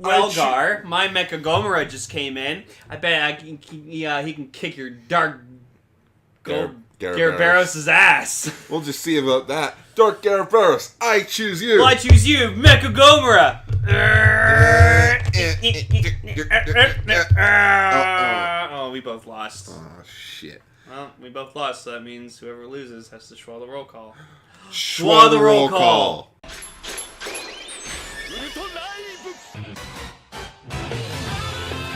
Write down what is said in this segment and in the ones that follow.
AutoGar, my Mecha Gomora just came in. I bet he can kick your dark Garabaros' ass. We'll just see about that. Dark Garabaros, I choose you. Well, I choose you, Mecha Gomora. Oh, we both lost. Oh, shit. Well, we both lost, so that means whoever loses has to schwa the roll call. Schwa the roll call.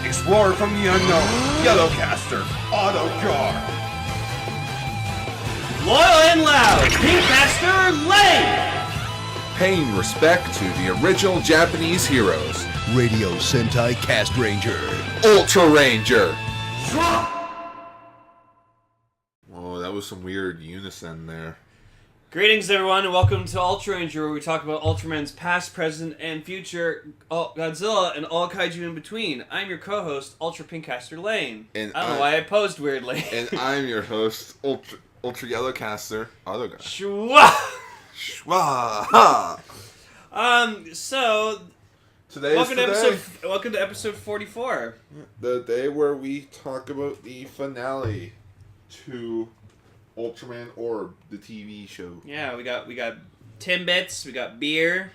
Explorer from the unknown, Yellowcaster, AutoGar. Loyal and loud, Pinkcaster Lane! Paying respect to the original Japanese heroes. Radio Sentai Castranger. Ultraranger. Oh, that was some weird unison there. Greetings, everyone, and welcome to Ultraranger, where we talk about Ultraman's past, present, and future, Godzilla, and all kaiju in between. I'm your co-host, Ultra Pinkcaster Lane. And I don't know why I posed weirdly. And I'm your host, Ultra Yellowcaster, AutoGar. Shwa! Shwa! So... Welcome to episode 44. The day where we talk about the finale to Ultraman Orb, the TV show. Yeah, we got Timbits, we got beer,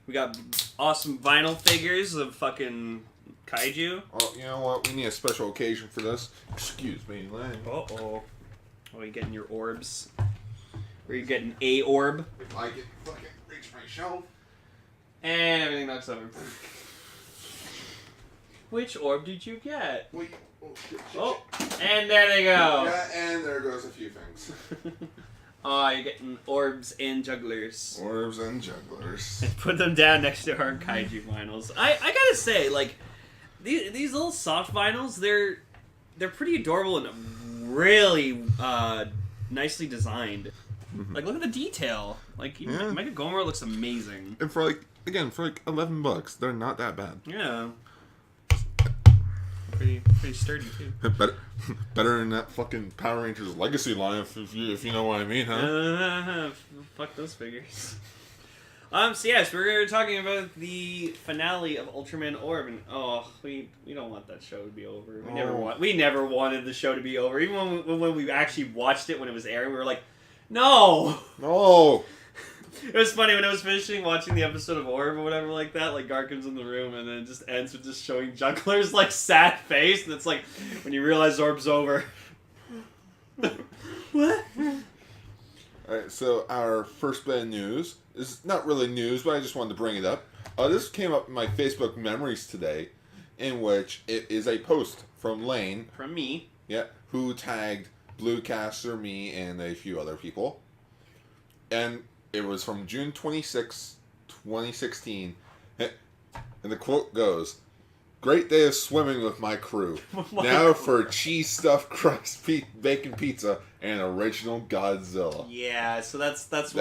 we got awesome vinyl figures of fucking kaiju. Oh, you know what? We need a special occasion for this. Excuse me, Lane. Uh-oh. Are you getting your orbs? Are you getting a orb? If I can fucking reach my shelf. And everything knocks over. Which orb did you get? Wait. Oh, and there they go. Yeah, and there goes a few things. Oh, you're getting orbs and jugglers. Orbs and jugglers. And put them down next to our kaiju vinyls. I gotta say, like, these little soft vinyls, they're pretty adorable and really nicely designed. Mm-hmm. Like, look at the detail. Like, Mecha Gomora looks amazing. And for like $11, they're not that bad. Yeah. Pretty sturdy too. Better than that fucking Power Rangers Legacy line, if you know what I mean, huh? Fuck those figures. So yes, we're talking about the finale of Ultraman Orb, and we don't want that show to be over. We never wanted the show to be over. Even when we actually watched it when it was airing, we were like, no. It was funny when I was finishing watching the episode of Orb or whatever like that, like Garkin's in the room and then it just ends with just showing Juggler's like sad face and it's like when you realize Orb's over. What? Alright, so our first bit of news is not really news, but I just wanted to bring it up. This came up in my Facebook memories today, in which it is a post from Lane. From me. Yeah, who tagged Bluecaster, me, and a few other people. And it was from June 26, 2016. And the quote goes, "Great day of swimming with my crew. Now for cheese stuffed crust bacon pizza and original Godzilla." Yeah, so that's that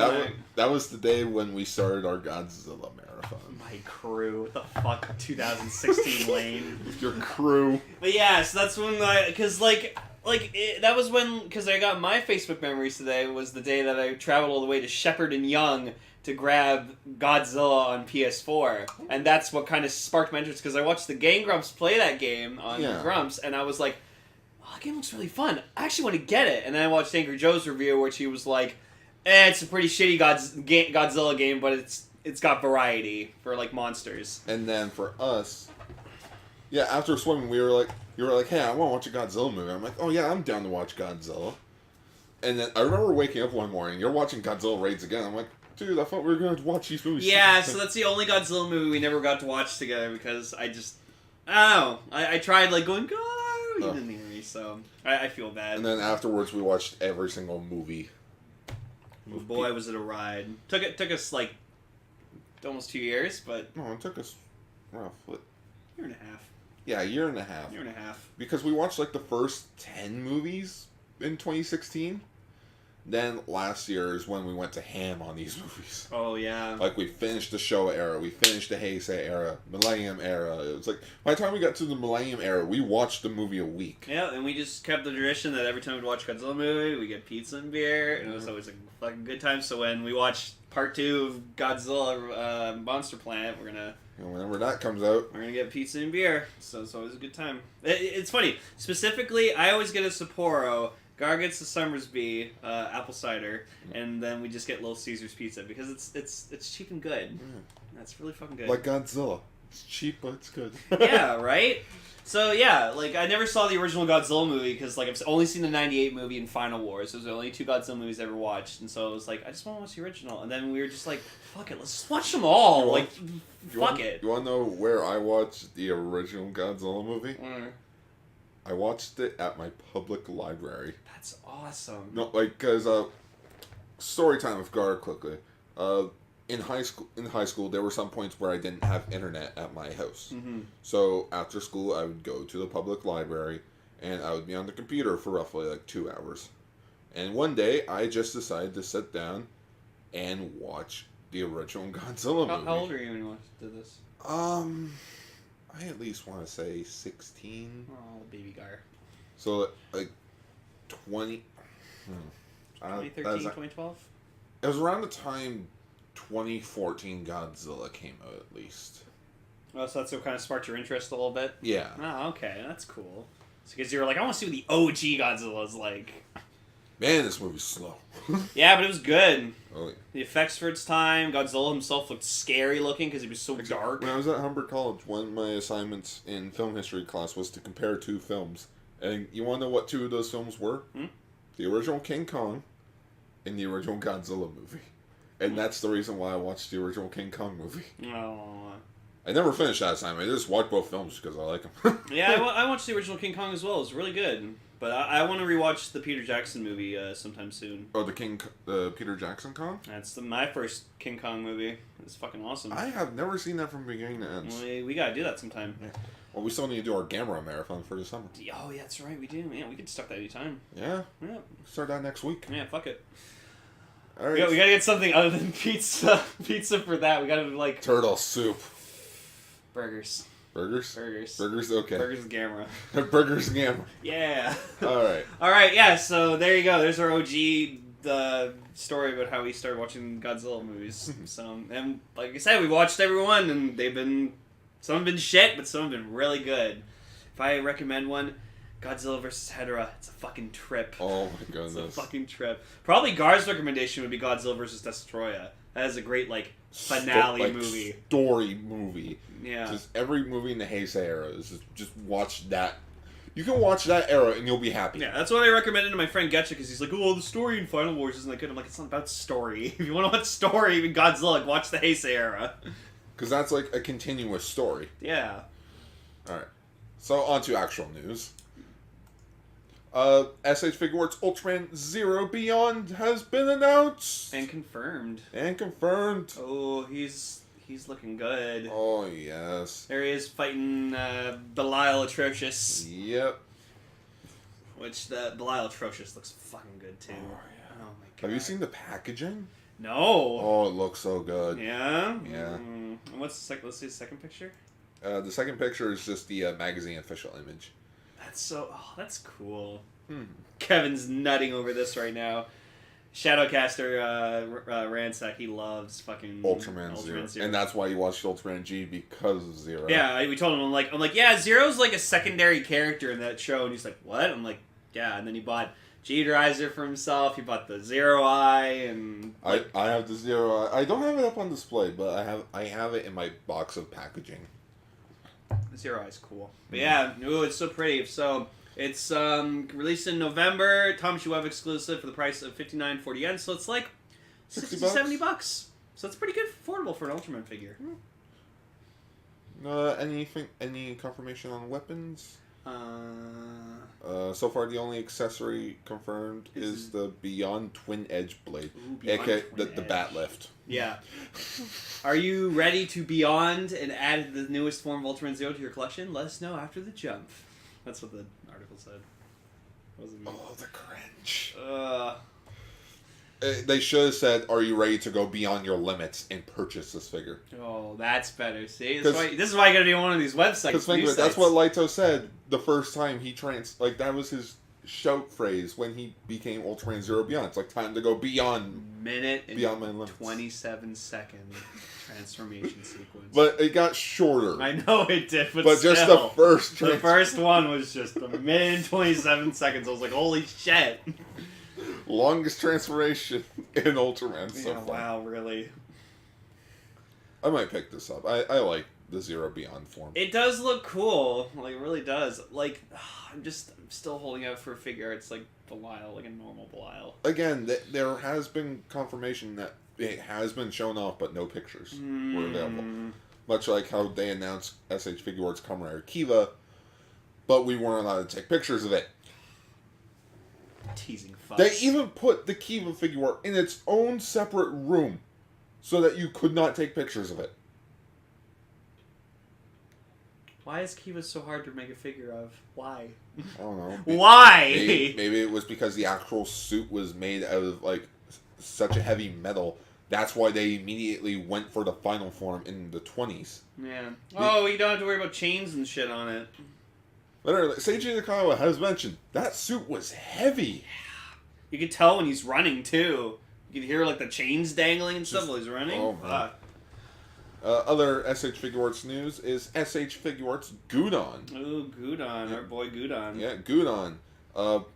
was the day when we started our Godzilla marathon. My crew, what the fuck, 2016 Lane. Your crew. But yeah, so that's when that was when, because I got my Facebook memories today, was the day that I traveled all the way to Shepherd and Young to grab Godzilla on PS4. And that's what kind of sparked my interest, because I watched the Game Grumps play that game on Grumps, and I was like, oh, that game looks really fun. I actually want to get it. And then I watched Angry Joe's review, which he was like, it's a pretty shitty Godzilla game, but it's got variety for, like, monsters. And then for us, after swimming, you were like, hey, I want to watch a Godzilla movie. I'm like, oh yeah, I'm down to watch Godzilla. And then I remember waking up one morning, you're watching Godzilla Raids again. I'm like, dude, I thought we were going to watch these movies. Yeah, so that's the only Godzilla movie we never got to watch together because I don't know. I tried like going, you didn't hear me, so I feel bad. And then afterwards we watched every single movie. Oh, boy, was it a ride. Took us like almost 2 years, but... No, it took us roughly... Year and a half. Yeah, a year and a half. Year and a half. Because we watched like the first 10 movies in 2016. Then last year is when we went to ham on these movies. Oh, yeah. Like, we finished the Showa era, we finished the Heisei era, Millennium era. It was like, by the time we got to the Millennium era, we watched the movie a week. Yeah, and we just kept the tradition that every time we'd watch a Godzilla movie, we get pizza and beer, and it was always a fucking good time. So when we watch part 2 of Godzilla Monster Planet, And whenever that comes out, we're gonna get pizza and beer. So it's always a good time. It's funny. Specifically, I always get a Sapporo. Gar gets the Summersby apple cider, and then we just get Little Caesar's pizza because it's cheap and good. That's really fucking good. like Godzilla. It's cheap, but it's good. Yeah, right? So, yeah, like, I never saw the original Godzilla movie because, like, I've only seen the 98 movie and Final Wars. Those are the only 2 Godzilla movies I ever watched. And so I was like, I just want to watch the original. And then we were just like, fuck it, let's just watch them all. Fuck it. You want to know where I watched the original Godzilla movie? I watched it at my public library. That's awesome. No, like, because, story time with Gar quickly. In high school, there were some points where I didn't have internet at my house. Mm-hmm. So after school, I would go to the public library, and I would be on the computer for roughly like 2 hours. And one day, I just decided to sit down and watch the original Godzilla movie. How old are you when you did this? I at least want to say 16. Oh, baby Gar. So like 20. 2013, 2012? It was around the time 2014 Godzilla came out, at least. Oh, so that's what kind of sparked your interest a little bit? Yeah. Oh, okay. That's cool. Because you were like, I want to see what the OG Godzilla's like. Man, this movie's slow. Yeah, but it was good. Oh, yeah. The effects for its time. Godzilla himself looked scary looking because he was so dark. When I was at Humber College, one of my assignments in film history class was to compare 2 films. And you want to know what 2 of those films were? The original King Kong and the original Godzilla movie. And that's the reason why I watched the original King Kong movie. Oh. I never finished that assignment. I just watched both films because I like them. Yeah, I watched the original King Kong as well. It was really good. But I want to rewatch the Peter Jackson movie sometime soon. Oh, the Peter Jackson Kong? That's my first King Kong movie. It's fucking awesome. I have never seen that from beginning to end. We gotta do that sometime. Yeah. Well, we still need to do our Gamera marathon for the summer. Oh, yeah, that's right. We do. Yeah, we could start that anytime. Yeah? Yeah. Start that next week. Yeah, fuck it. All right. We gotta get something other than pizza. Pizza for that. We gotta, like... Turtle soup. Burgers. Burgers? Burgers. Burgers, okay. Burgers and Gamera. Burgers and Gamera. Yeah. Alright. Alright, yeah, so there you go. There's our OG story about how we started watching Godzilla movies. So, and like I said, we watched every one, and some have been shit, but some have been really good. If I recommend one, Godzilla vs. Hedorah, it's a fucking trip. Oh my goodness. It's a fucking trip. Probably Gar's recommendation would be Godzilla vs. Destroya. That is a great, like, finale movie. Story movie. Yeah. Just every movie in the Heisei era is just watch that. You can watch that era and you'll be happy. Yeah, that's what I recommended to my friend Getcha, because he's like, oh, the story in Final Wars isn't that good. I'm like, it's not about story. If you want to watch story, even Godzilla, watch the Heisei era. Because that's like a continuous story. Yeah. Alright. So, on to actual news. SH Figuarts Ultraman Zero Beyond has been announced! And confirmed. Oh, he's looking good. Oh, yes. There he is fighting Belial Atrocious. Yep. Which, the Belial Atrocious looks fucking good, too. Oh, yeah. Oh, my god. Have you seen the packaging? No! Oh, it looks so good. Yeah? Yeah. And what's the second, let's see the second picture? The second picture is just the magazine official image. That's cool. Kevin's nutting over this right now. Shadowcaster Ransack, he loves fucking Ultraman Zero. And that's why you watched Ultraman G, because of Zero. Yeah, we told him, I'm like, yeah, Zero's like a secondary character in that show, and he's like, what? I'm like, yeah, and then he bought G-Derizer for himself, he bought the Zero Eye, and... Like, I have the Zero Eye. I don't have it up on display, but I have it in my box of packaging. Zero Eye's cool. But yeah, ooh, it's so pretty. So, it's released in November, Tamashii Web exclusive for the price of 59.40 yen, so it's like 60 $70 bucks. So it's pretty good, affordable for an Ultraman figure. Any confirmation on weapons? So far the only accessory confirmed is the Beyond Twin Edge Blade. Ooh, aka the bat lift. Yeah. Are you ready to Beyond and add the newest form of Ultraman Zero to your collection? Let us know after the jump. That's what the article said. What was it mean? Oh, the cringe. They should have said, "Are you ready to go beyond your limits and purchase this figure?" Oh, that's better. See, this is why you gotta be on one of these websites. Because think of it, that's what Leito said the first time he that was his shout phrase when he became Ultraman Zero Beyond. It's like time to go beyond beyond my limits. 27-second transformation sequence. But it got shorter. I know it did, but just the first. The first one was just a minute and 27 seconds. I was like, holy shit. Longest transformation in Ultraman so far. Wow, really? I might pick this up. I like the Zero Beyond form. It does look cool. Like, it really does. Like, I'm still holding out for a figure. It's like Belial, like a normal Belial. Again, there has been confirmation that it has been shown off, but no pictures were available. Much like how they announced SH Figure Arts Kamen Rider Kiva, but we weren't allowed to take pictures of it. Teasing fucks. They even put the Kiva figure art in its own separate room so that you could not take pictures of it. Why is Kiva so hard to make a figure of? Why? I don't know. Why? Maybe it was because the actual suit was made out of like such a heavy metal. That's why they immediately went for the final form in the 20s. Yeah. Oh, you don't have to worry about chains and shit on it. Literally, Seiji Nakawa has mentioned that suit was heavy. You could tell when he's running too. You could hear like the chains dangling and stuff while he's running. Oh man. Other SH Figure Arts news is SH Figure Arts Gudon. Ooh, Gudon, our boy Gudon. Yeah, Gudon.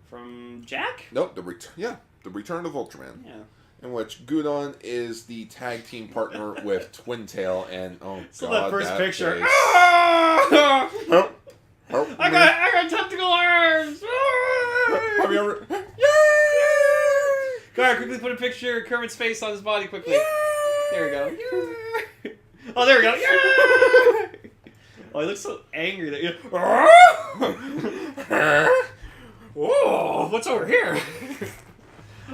From Jack? Nope, the Return of Ultraman. Yeah. In which Gudon is the tag team partner with Twin Tail, and so that first picture. Help. I got tentacle arms! Have you ever? Gar, quickly put a picture of Kermit's face on his body quickly. There we go. Oh, there we go. Oh, he looks so angry that Whoa, what's over here?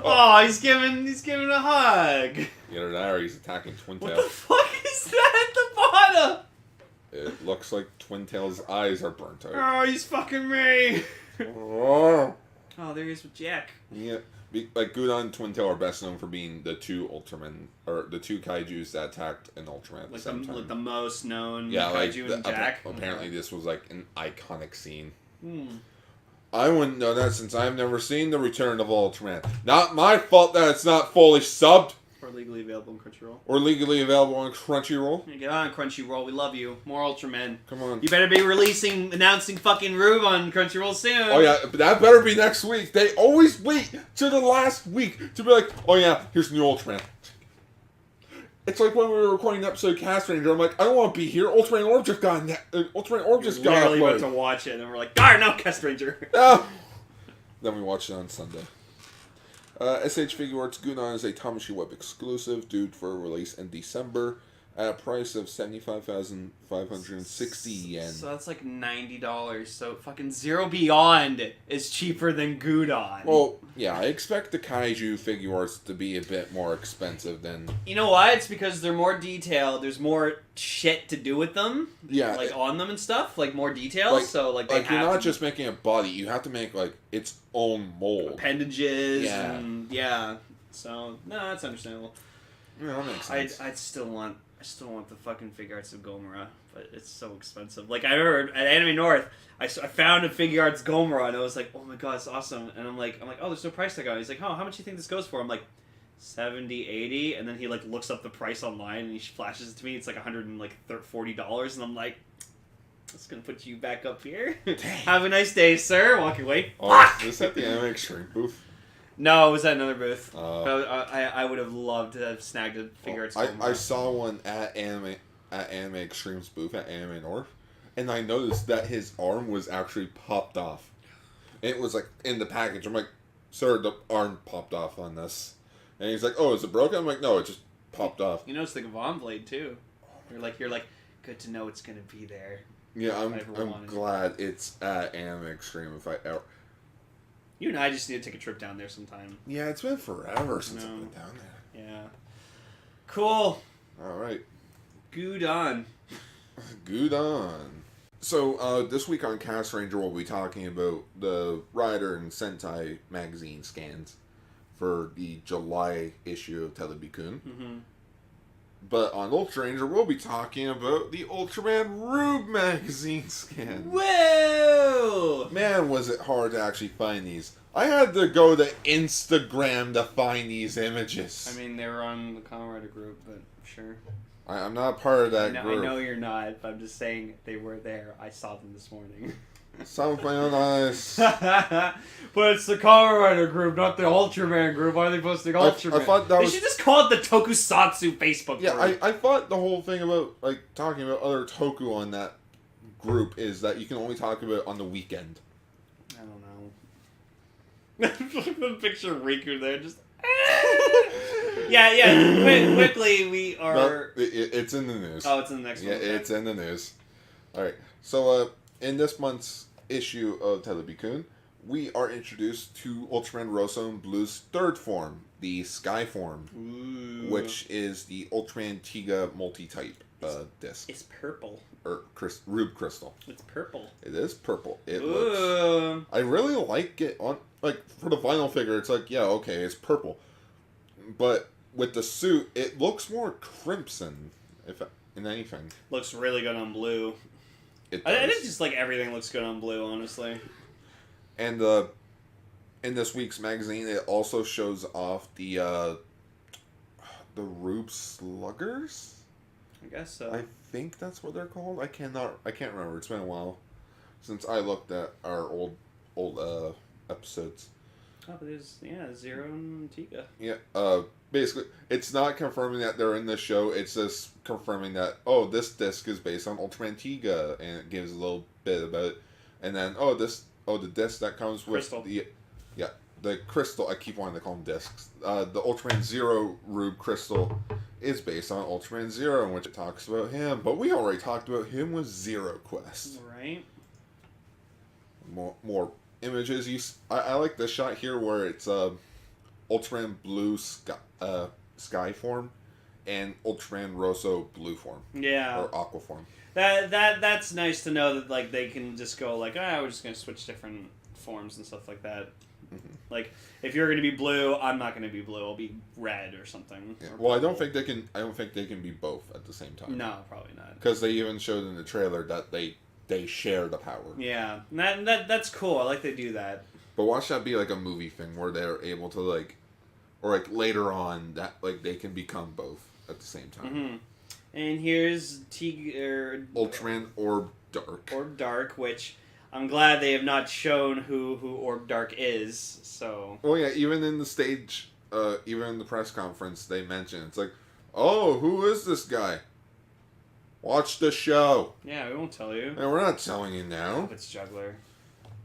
Oh, he's giving a hug. Either that or he's attacking Twin Tail. What the fuck is that at the bottom? It looks like Twin Tail's eyes are burnt out. Oh, he's fucking me. Oh, there he is with Jack. Yeah. Like, Gudon and Twin Tail are best known for being the two Ultraman, or the two kaijus that attacked an Ultraman at the same time. Like the most known kaiju and Jack. Apparently this was like an iconic scene. Hmm. I wouldn't know that since I've never seen The Return of Ultraman. Not my fault that it's not fully subbed. Or legally available on Crunchyroll. Or legally available on Crunchyroll. Get on Crunchyroll, we love you. More Ultraman. Come on. You better be announcing fucking Rube on Crunchyroll soon. Oh yeah, but that better be next week. They always wait to the last week to be like, oh yeah, here's new Ultraman. It's like when we were recording an episode of Castranger, I'm like, I don't want to be here. Ultraman Orb just got literally went to watch it, and we're like, darn, no, Castranger. Then we watched it on Sunday. SH Figure Arts Gudon is a Tamashii Web exclusive, due for release in December at a price of 75,560 yen. So that's like $90. So fucking Zero Beyond is cheaper than Gudon. Well, yeah, I expect the Kaiju figure arts to be a bit more expensive than... You know why? It's because they're more detailed. There's more shit to do with them. Yeah. Like on them and stuff. Like more details. So like they have you're not just making a body. You have to make like its own mold. Appendages. Yeah. And yeah. So, no, that's understandable. Yeah, that makes sense. I still want the fucking figure arts of Gomora, but it's so expensive. Like, I remember at Anime North, I found a figure arts Gomora, and I was like, oh my god, it's awesome. And I'm like, oh, there's no price tag on it. He's like, oh, how much do you think this goes for? I'm like, 70, 80, and then he like looks up the price online, and he flashes it to me. It's like $140, and I'm like, that's gonna put you back up here. Have a nice day, sir. Walk away. Oh, is this at the Anime Extreme booth? No, it was at another booth. I would have loved to have snagged a figure arts. I saw one at Anime Extreme's booth at Anime North, and I noticed that his arm was actually popped off. It was like in the package. I'm like, sir, the arm popped off on this. And he's like, oh, is it broken? I'm like, no, it just popped off. You know, it's the Gavon blade too. You're like, good to know it's gonna be there. Yeah, I'm glad it's at Anime Extreme. If I ever. You and I just need to take a trip down there sometime. Yeah, it's been forever since I've been down there. Yeah. Cool. Alright. Gudon. Gudon. So, this week on Castranger, we'll be talking about the Rider and Sentai magazine scans for the July issue of Telebikun. Mm-hmm. But on Ultraranger, we'll be talking about the Ultraman Rube magazine scan. Whoa! Man, was it hard to actually find these. I had to go to Instagram to find these images. I mean, they were on the Kamen Rider group, but sure. I'm not part of that group. I know you're not, but I'm just saying they were there. I saw them this morning. Something nice. But it's the Kamen Rider group, not the Ultraman group. Why are they posting Ultraman? I thought that they should just call it the Tokusatsu Facebook yeah, group. I thought the whole thing about like talking about other toku on that group is that you can only talk about it on the weekend. I don't know. The picture of Riku there, just. yeah. Quickly, we are. No, it's in the news. Oh, it's in the next one. Yeah, it's in the news. All right. So, in this month's issue of Telebikun, we are introduced to Ultraman Rosso and Blue's third form, the Sky form, which is the Ultraman Tiga multi-type disc. It's purple. Or Rube Crystal. It's purple. It is purple. It looks. I really like it on for the vinyl figure. It's like, yeah, okay, it's purple, but with the suit, it looks more crimson. If anything, looks really good on blue. It I does. think just like everything looks good on blue, honestly. And in this week's magazine, it also shows off the Rube Sluggers. I guess so. I think that's what they're called. I can't remember. It's been a while since I looked at our old episodes. Oh, but there's Zero and Tiga. Yeah. Basically, it's not confirming that they're in the show. It's just confirming that this disc is based on Ultraman Tiga, and it gives a little bit about it. And then the disc that comes with Crystal. The crystal. I keep wanting to call them discs. The Ultraman Zero Rube Crystal is based on Ultraman Zero, in which it talks about him. But we already talked about him with Zero Quest. Right. More images. I like this shot here where it's Ultraman Blue Sky form and Ultraman Rosso Blue form. Yeah. Or Aqua form. That's nice to know that like they can just go like, we're just gonna switch different forms and stuff like that. Mm-hmm. Like if you're gonna be blue, I'm not gonna be blue. I'll be red or something. Yeah. Or Well, I don't purple. think they can be both at the same time. No, probably not. Because they even showed in the trailer that they share the power. Yeah, that's cool. I like they do that. But watch that be like a movie thing where they're able to or later on that they can become both at the same time. Mm-hmm. And here's Ultraman Orb Dark. Orb Dark, which I'm glad they have not shown who Orb Dark is. So. Oh yeah, even in the stage, even in the press conference, they mention it's like, oh, who is this guy? Watch the show. Yeah, we won't tell you. And we're not telling you I now. hope it's Juggler.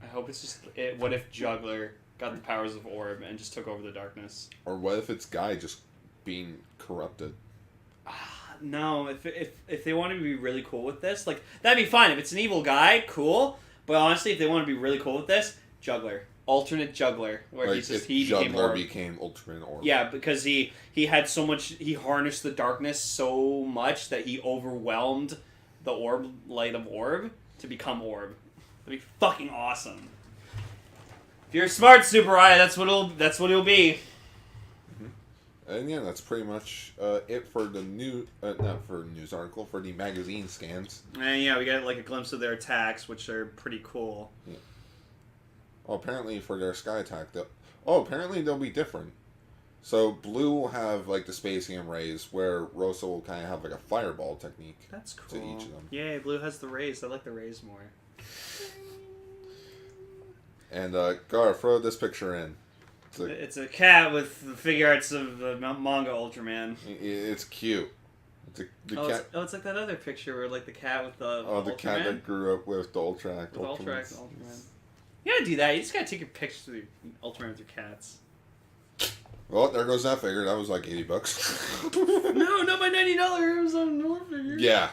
I hope it's just it. What if Juggler got the powers of Orb and just took over the darkness? Or what if it's Guy just being corrupted? No, if they want to be really cool with this, that'd be fine. If it's an evil guy, cool. But honestly, if they want to be really cool with this, Juggler, alternate Juggler, where he Juggler became Ultraman Orb. Yeah, because he had so much. He harnessed the darkness so much that he overwhelmed the Orb light of Orb to become Orb. That'd be fucking awesome. If you're smart, Super Eye, that's what it'll be. And yeah, that's pretty much it for the not for news article, for the magazine scans. And yeah, we got a glimpse of their attacks, which are pretty cool. Yeah. Well, apparently for their sky attack, apparently they'll be different. So Blue will have the Spacium rays, where Rosso will kind of have a fireball technique. That's cool. To each of them. Yay, Blue has the rays. I like the rays more. And Gar, throw this picture in. It's a cat with the figure arts of the manga Ultraman. It's cute. Cat. It's like that other picture where the cat with the the Ultraman. cat that grew up with the Ultraman. Ultraman. You gotta do that. You just gotta take your pictures of your Ultraman with your cats. Well, there goes that figure. That was like $80. No, not my $90 Amazon North figure. Yeah.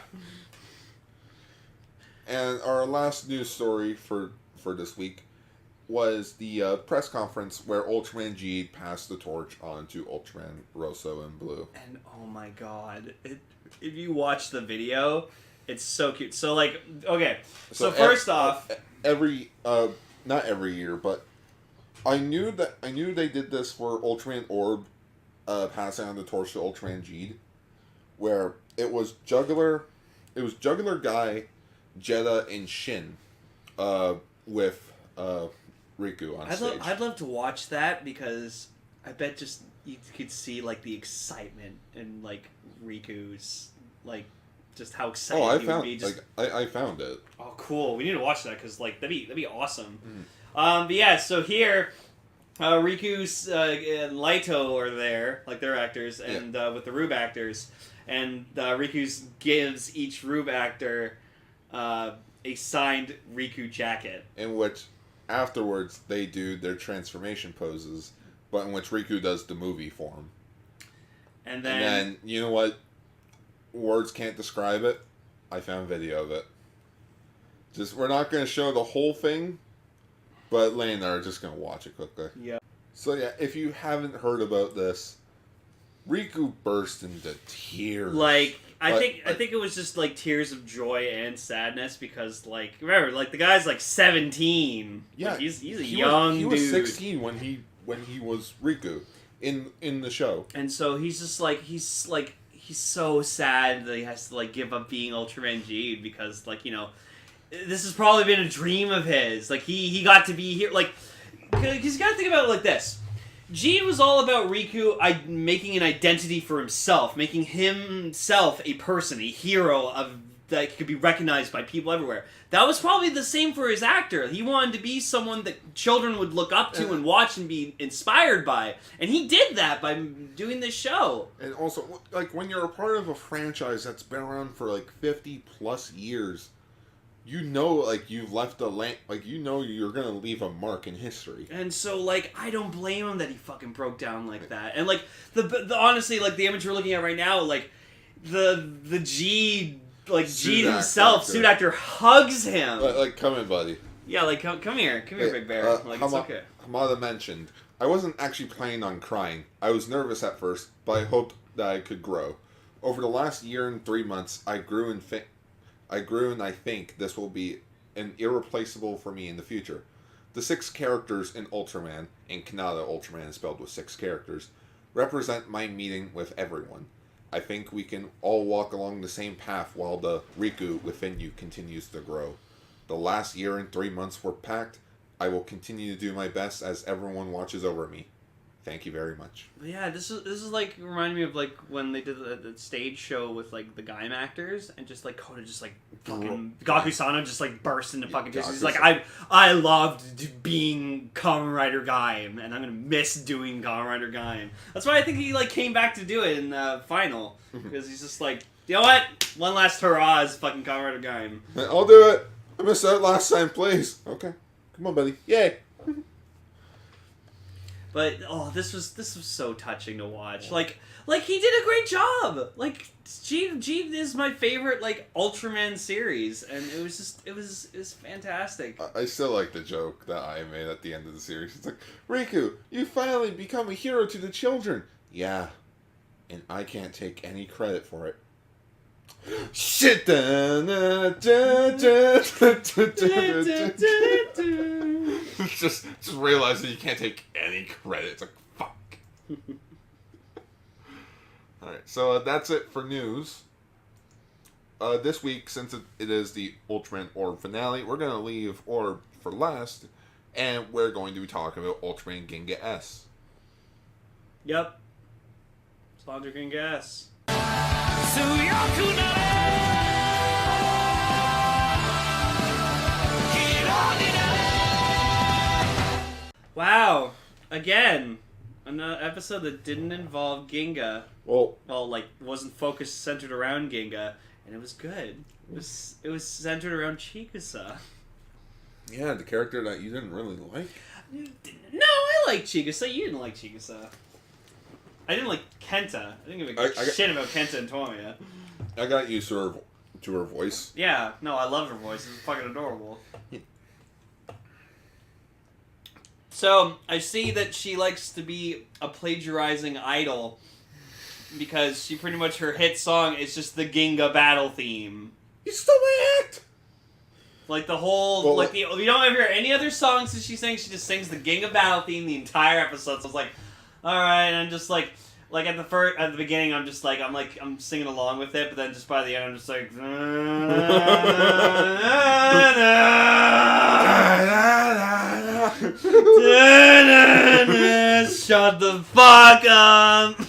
And our last news story for this week was the press conference where Ultraman G passed the torch on to Ultraman Rosso and Blue. And oh my god, if you watch the video, it's so cute. So okay, so first off, not every year, but I knew they did this for Ultraman Orb, passing on the torch to Ultraman Ginga, where it was Juggler Guy, Jetta, and Shin, with Riku on stage. I'd love to watch that because I bet just you could see like the excitement and like Riku's like just how excited he would be. I found it. Oh, cool! We need to watch that because like that'd be awesome. But yeah, so here, Riku's and Laito are there, like they're actors, and with the Rube actors, and Riku's gives each Rube actor a signed Riku jacket, in which afterwards they do their transformation poses, but in which Riku does the movie form. And then you know what? Words can't describe it. I found video of it. We're not going to show the whole thing, but Lane and I are just going to watch it quickly. Yeah. So yeah, if you haven't heard about this, Riku burst into tears. I think it was just like tears of joy and sadness because like remember like the guy's like 17. Yeah, like, he's a young dude. He was 16 when he was Riku in the show. And so he's so sad that he has to like give up being Ultraman Ginga because like this has probably been a dream of his. Like he got to be here like because you got to think about it like this. Ginga was all about Riku making an identity for himself, making himself a person, a hero that could be recognized by people everywhere. That was probably the same for his actor. He wanted to be someone that children would look up to and watch and be inspired by. And he did that by doing this show. And also, like, when you're a part of a franchise that's been around for, like, 50 plus years, like, you've left you're gonna leave a mark in history. And so, like, I don't blame him that he fucking broke down like that. And, like, the honestly, like, the image we're looking at right now, like, the G himself, suit actor, hugs him. Like, come in, buddy. Yeah, like, come here, Big Bear. Like, it's okay. Hamada mentioned, I wasn't actually planning on crying. I was nervous at first, but I hoped that I could grow. Over the last year and 3 months, I grew and I think this will be an irreplaceable for me in the future. The 6 characters in Ultraman, in Kannada Ultraman is spelled with 6 characters, represent my meeting with everyone. I think we can all walk along the same path while the Riku within you continues to grow. The last year and 3 months were packed. I will continue to do my best as everyone watches over me. Thank you very much. Yeah, this is like reminding me of like when they did the stage show with like the Gaim actors and just like Kona just like fucking Gakusano just like burst into fucking tears. He's like I loved being Kamen Rider Gaim and I'm gonna miss doing Kamen Rider Gaim. That's why I think he like came back to do it in the final because he's just like, you know what? One last hurrah as fucking Kamen Rider Gaim. I'll do it. I missed out last time, please. Okay, come on, buddy. Yay. But this was so touching to watch. Like he did a great job. Like G is my favorite like Ultraman series, and it was fantastic. I still like the joke that I made at the end of the series. It's like, Riku, you finally become a hero to the children. Yeah, and I can't take any credit for it. Shit. just realizing you can't take any credit. It's like, fuck. Alright, so that's it for news. This week, since it is the Ultraman Orb finale, we're going to leave Orb for last, and we're going to be talking about Ultraman Ginga S. Yep. Ultraman Ginga S. Wow. Again, another episode that didn't involve Ginga. Well, like wasn't centered around Ginga, and it was good. It was centered around Chikusa. Yeah, the character that you didn't really like. No, I like Chikusa. You didn't like Chikusa. I didn't like Kenta. I didn't give a shit about Kenta and Tomoya. I got used to her voice. Yeah, no, I love her voice. It's fucking adorable. So, I see that she likes to be a plagiarizing idol because she pretty much, her hit song is just the Ginga battle theme. You stole my act! Like the whole, Well, like you don't ever hear any other songs that she sings. She just sings the Ginga Battle theme the entire episode. So I was like, all right, and I'm just like at the beginning, I'm singing along with it, but then just by the end, I'm just like, shut the fuck up.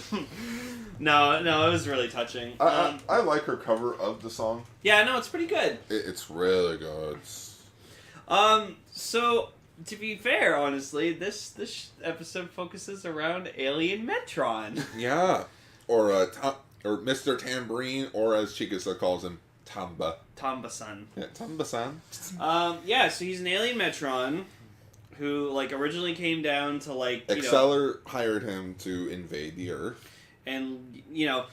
No, it was really touching. I like her cover of the song. Yeah, no, it's pretty good. It's really good. So to be fair, honestly, this episode focuses around Alien Metron. Yeah, or Mr. Tambourine, or as Chikasa calls him, Tamba. Tamba-san. Yeah, Tamba-san. Yeah, so he's an alien Metron who, like, originally came down to, like, you know... Exceller hired him to invade the Earth. And, you know,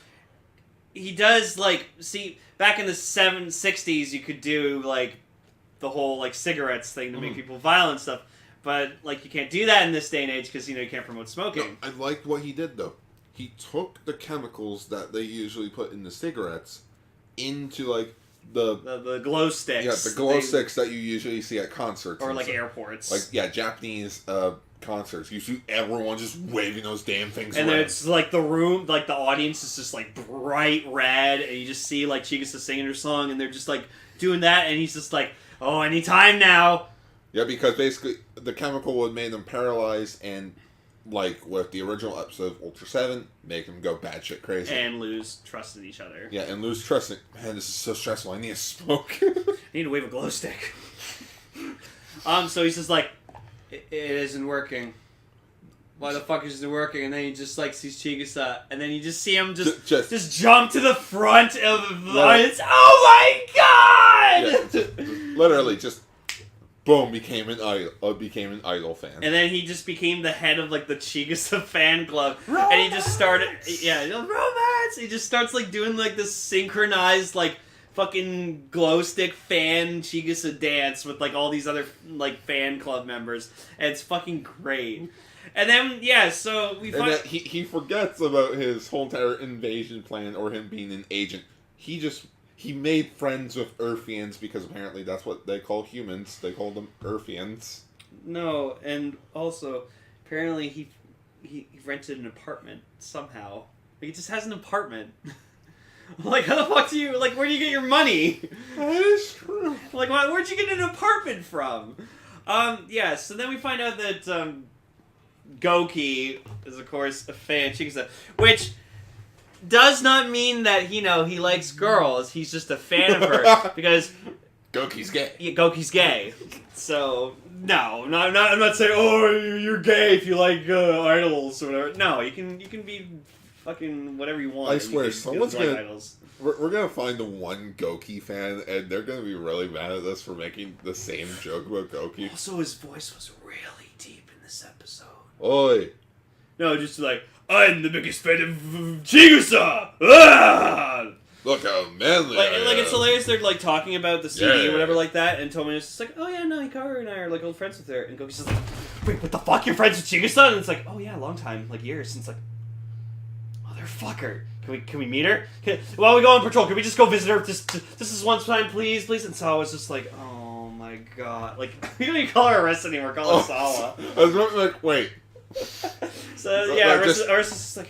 he does, like... See, back in the 60s, you could do, like, the whole, like, cigarettes thing to make people violent and stuff. But, like, you can't do that in this day and age because, you know, you can't promote smoking. No, I liked what he did, though. He took the chemicals that they usually put in the cigarettes into, like, the glow sticks. Yeah, the glow sticks that you usually see at concerts. Or, like, airports. Like, yeah, Japanese concerts. You see everyone just waving those damn things and around. then it's, like, the room, like, the audience is just, like, bright red, and you just see, like, Chikasa singing her song, and they're just, like, doing that, and he's just like, oh, anytime now. Yeah, because basically the chemical would make them paralyzed and, like with the original episode of Ultra 7, make them go batshit crazy. And lose trust in each other. Yeah, and lose trust in... Man, this is so stressful. I need to smoke. I need to wave a glow stick. So he's just like, it isn't working. Why the fuck isn't it working? And then he just, like, sees Chikasa, and then you just see him just jump to the front of the audience. Oh my god! Yeah, literally, just... Boom! Became an idol fan, and then he just became the head of like the Chikasa fan club, romance! And he just started, romance. He just starts like doing like this synchronized like fucking glow stick fan Chikasa dance with like all these other like fan club members, and it's fucking great. And then so we find he forgets about his whole entire invasion plan or him being an agent. He made friends with Earthians because apparently that's what they call humans. They call them Earthians. No, and also, apparently he rented an apartment somehow. Like, he just has an apartment. Like, how the fuck do you... Like, where do you get your money? That is true. Like, where'd you get an apartment from? So then we find out that Goki is, of course, a fan of Chikasa, which... does not mean that, you know, he likes girls. He's just a fan of her. Because... Goki's gay. Yeah, Goki's gay. So, no. I'm not saying, oh, you're gay if you like idols or whatever. No, you can be fucking whatever you want. I swear, someone's gonna... Idols. We're gonna find the one Goki fan, and they're gonna be really mad at us for making the same joke about Goki. Also, his voice was really deep in this episode. Oi. No, just like... I'm the biggest fan of Chikasa! Ah! Look how manly I am. Like, it's hilarious they're, like, talking about the CD Yeah. or whatever like that, and Tomoya's just like, oh yeah, no, Hikaru and I are, like, old friends with her. And Goki's just like, wait, what the fuck, you're friends with Chikasa? And it's like, oh yeah, long time, like, years since, like, motherfucker. Can we meet her? While we go on patrol, can we just go visit her this is one time, please? And so I was just like, oh my god. Like, we don't even call her Arisa anymore, call her Sawa. I was like, wait. So yeah, Arisa's just like,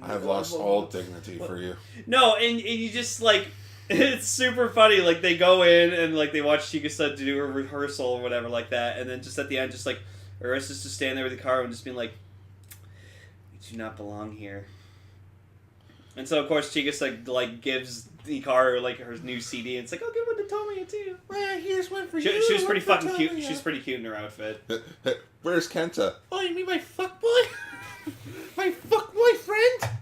I've lost all dignity for you. No, and you just like, it's super funny. Like they go in and like they watch Chikasa do a rehearsal or whatever like that, and then just at the end, just like Arisa's just standing there with Hikaru and just being like, "You do not belong here." And so of course Chikasa like gives Hikaru like her new CD. And it's like, "Oh, give one to Tomoya too." Well, here's one for you. She was pretty fucking cute. She was pretty cute in her outfit. Where's Kenta? Oh, you mean my fuckboy? My fuckboy friend?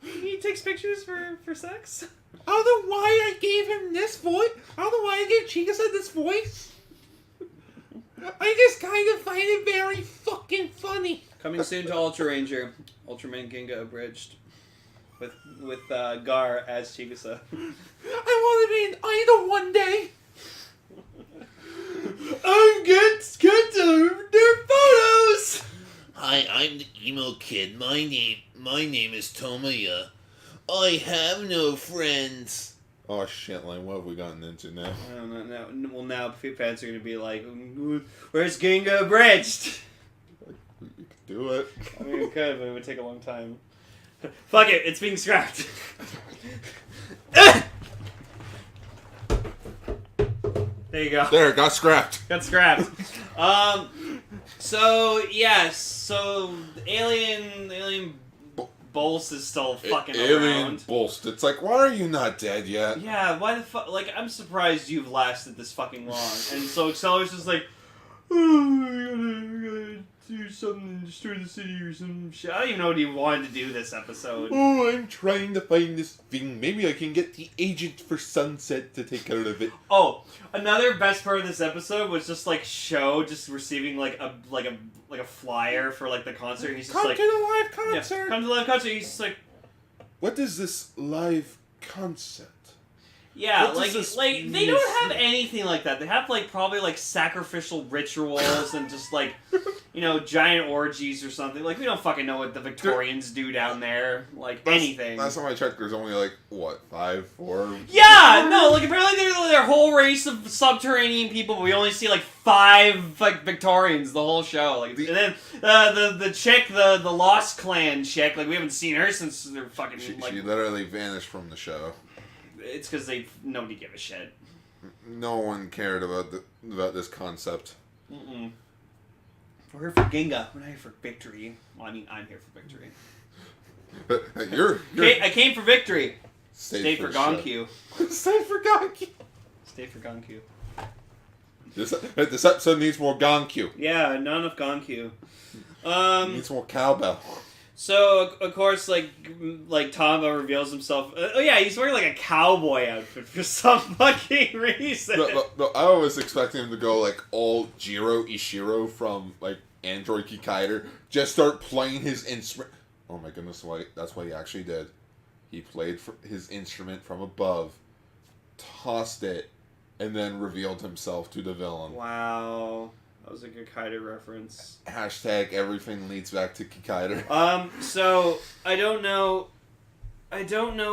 He takes pictures for sex. I don't know why I gave him this voice. I don't know why I gave Chikasa this voice. I just kind of find it very fucking funny. Coming soon to Ultraranger, Ultraman Ginga abridged, with Gar as Chikasa. I want to be an idol one day. I'm good to their photos. Hi, I'm the emo kid. My name is Tomoya. I have no friends. Oh shit, Lane, what have we gotten into now? I don't know. Well, now fans are gonna be like, "Where's Ginga abridged?" We could do it. I mean, we could, but it would take a long time. Fuck it, it's being scrapped. There you go. There, it got scrapped. Got scrapped. So yes, so Alien Bolst is still fucking Alien around. Bolst. It's like, why are you not dead yet? Yeah, why the fuck? Like, I'm surprised you've lasted this fucking long. And so Accelera's just like, oh, I gotta do something, destroy the city or some shit. I don't even know what he wanted to do this episode. Oh, I'm trying to find this thing. Maybe I can get the agent for Sunset to take care of it. Oh, another best part of this episode was just like Sho just receiving like a flyer for like the concert. He's just Come like, to the live concert. yeah, come to the live concert. He's just like, What is this live concert? yeah, What like does this they don't have anything like that. They have like probably like sacrificial rituals and just like, you know, giant orgies or something. Like, we don't fucking know what the Victorians do down there. Like, anything. Last time I checked, there's only like, what, 5, 4? Yeah, no, like apparently they're a whole race of subterranean people, but we only see like 5 like Victorians the whole show. Like, and then the chick, the Lost Clan chick, like we haven't seen her since they're fucking. She like, literally vanished from the show. it's because nobody gave a shit. No one cared about this concept. Mm-mm. We're here for Ginga. We're not here for victory. Well, I mean, I'm here for victory. You're I came for victory. Stay for Gonkyu. Stay for Gonkyu. Stay for Gonkyu. This episode needs more Gonkyu. Yeah, not enough Gonkyu. Needs more cowbell. So of course, like Tamba reveals himself. Oh yeah, he's wearing like a cowboy outfit for some fucking reason. No, I was expecting him to go like all Jiro Ishiro from like Android Kikaider, just start playing his instrument. Oh my goodness, that's what he actually did. He played his instrument from above, tossed it, and then revealed himself to the villain. Wow. That was a good Kaider reference. Hashtag everything leads back to Kikaider. So I don't know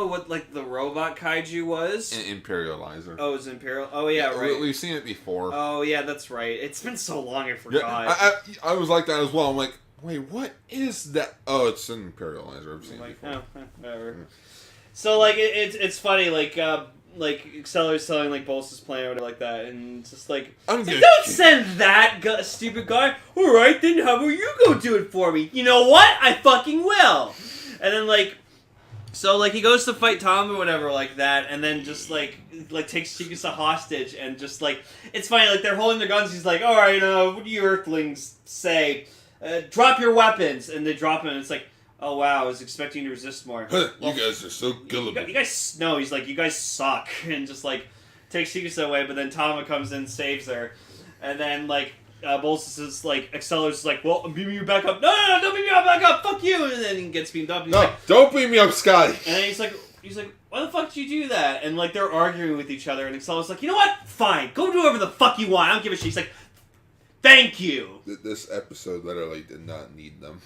what like the robot kaiju was. An Imperializer. Oh, it was Imperial. Oh yeah, right. We've seen it before. Oh yeah, that's right. It's been so long, I Yeah, forgot. I was like that as well. I'm like, wait, what is that? Oh, it's an Imperializer. I've seen it before. Whatever. Yeah. So like it's funny like Accelera's telling like Bolst's plan or whatever like that, and it's just like, don't send that stupid guy. All right, then how about you go do it for me? You know what? I fucking will. And then like, so like he goes to fight Tom or whatever like that, and then just like takes Chigusa hostage, and just like it's funny like they're holding their guns. He's like, all right, what do you Earthlings say? Drop your weapons, and they drop them. And it's like, oh wow, I was expecting you to resist more. You guys are so gullible. You guys, no, he's like, you guys suck, and just like takes Chigusa away. But then Tama comes in, saves her, and then like Bolsus is like, Accelera's like, well, I'm beaming you back up. No, don't beam me back up. Fuck you. And then he gets beamed up. And he's like, don't beam me up, Scotty. And then he's like, why the fuck did you do that? And like they're arguing with each other, and Accelera's like, you know what? Fine, go do whatever the fuck you want. I don't give a shit. He's like, thank you. This episode literally did not need them.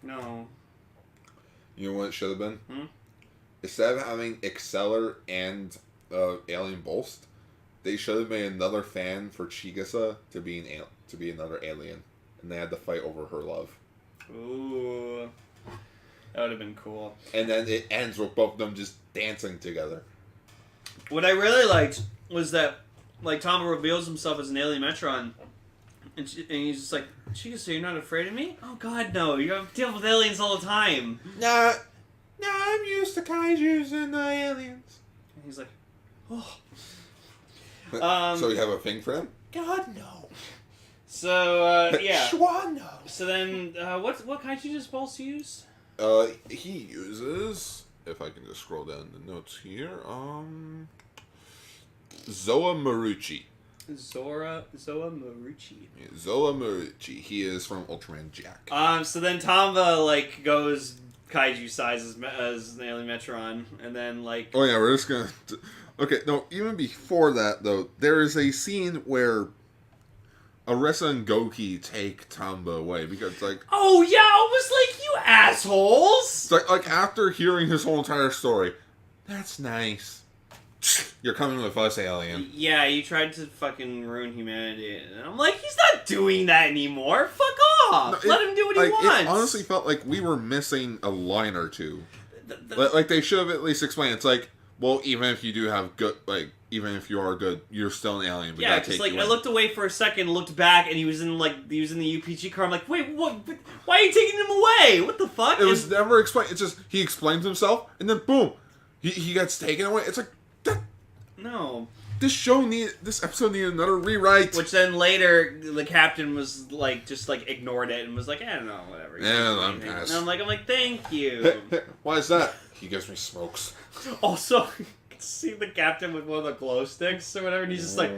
No. You know what it should have been? Instead of having Acceler and Alien Bolst, they should have made another fan for Chigusa to be another alien, and they had to fight over her love. Ooh, that would have been cool. And then it ends with both of them just dancing together. What I really liked was that like Tama reveals himself as an alien Metron, and he's just like, Chigusa, you're not afraid of me? Oh god, no! You deal with aliens all the time. Nah, I'm used to kaijus and aliens. And he's like, oh. So you have a thing for them? God, no. So, yeah. Schwa, no. So then, what kaiju does Bolst use? He uses, if I can just scroll down the notes here, Zoa Marucci. Zoa Marucci. Yeah, Zoa Marucci. He is from Ultraman Jack. So then Tamba, like, goes kaiju size as an alien Metron, and then, like... Oh yeah, we're just gonna... Okay, no, even before that, though, there is a scene where Arisa and Goki take Tamba away, because, like... Oh yeah, I was like, you assholes! It's like after hearing his whole entire story, that's nice. You're coming with us, alien. Yeah, you tried to fucking ruin humanity. And I'm like, he's not doing that anymore. Fuck off. No, Let him do what he wants. It honestly felt like we were missing a line or two. The- Like they should have at least explained. It's like, well, even if you do have good, like, even if you are good, you're still an alien. Yeah, because like I looked away for a second, looked back, and he was in the UPG car. I'm like, wait, what? Why are you taking him away? What the fuck? It was never explained. It's just he explains himself, and then boom, he gets taken away. It's like that. No. This episode needed another rewrite. Which then later the captain was like, just like ignored it and was like, I don't know, whatever. Yeah, I'm pissed. And I'm like, thank you. Why is that? He gives me smokes. Also, you can see the captain with one of the glow sticks or whatever, and he's just like,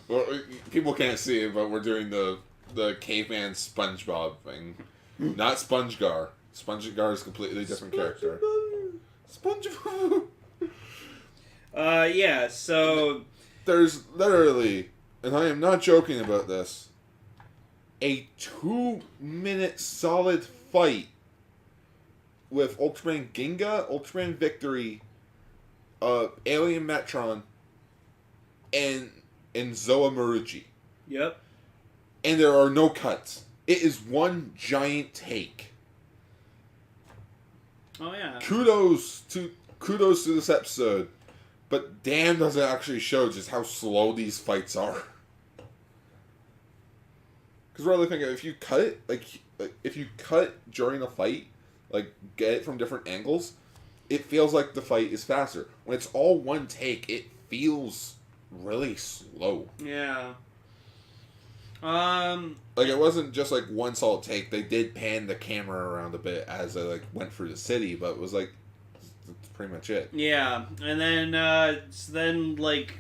Well, people can't see it, but we're doing the caveman SpongeBob thing. Not SpongeGar. SpongeGar is a completely different character. SpongeBob. Yeah. So there's literally, and I am not joking about this, a 2-minute solid fight with Ultraman Ginga, Ultraman Victory, Alien Metron, and Zoa Marucci. Yep. And there are no cuts. It is one giant take. Oh yeah. Kudos to this episode, but damn, does it actually show just how slow these fights are. Because we're really thinking, if you cut it, like if you cut during a fight, like get it from different angles, it feels like the fight is faster. When it's all one take, it feels really slow. Yeah. Like it wasn't just like one solid take. They did pan the camera around a bit as they like went through the city, but it was like that's pretty much it. Yeah, and then like,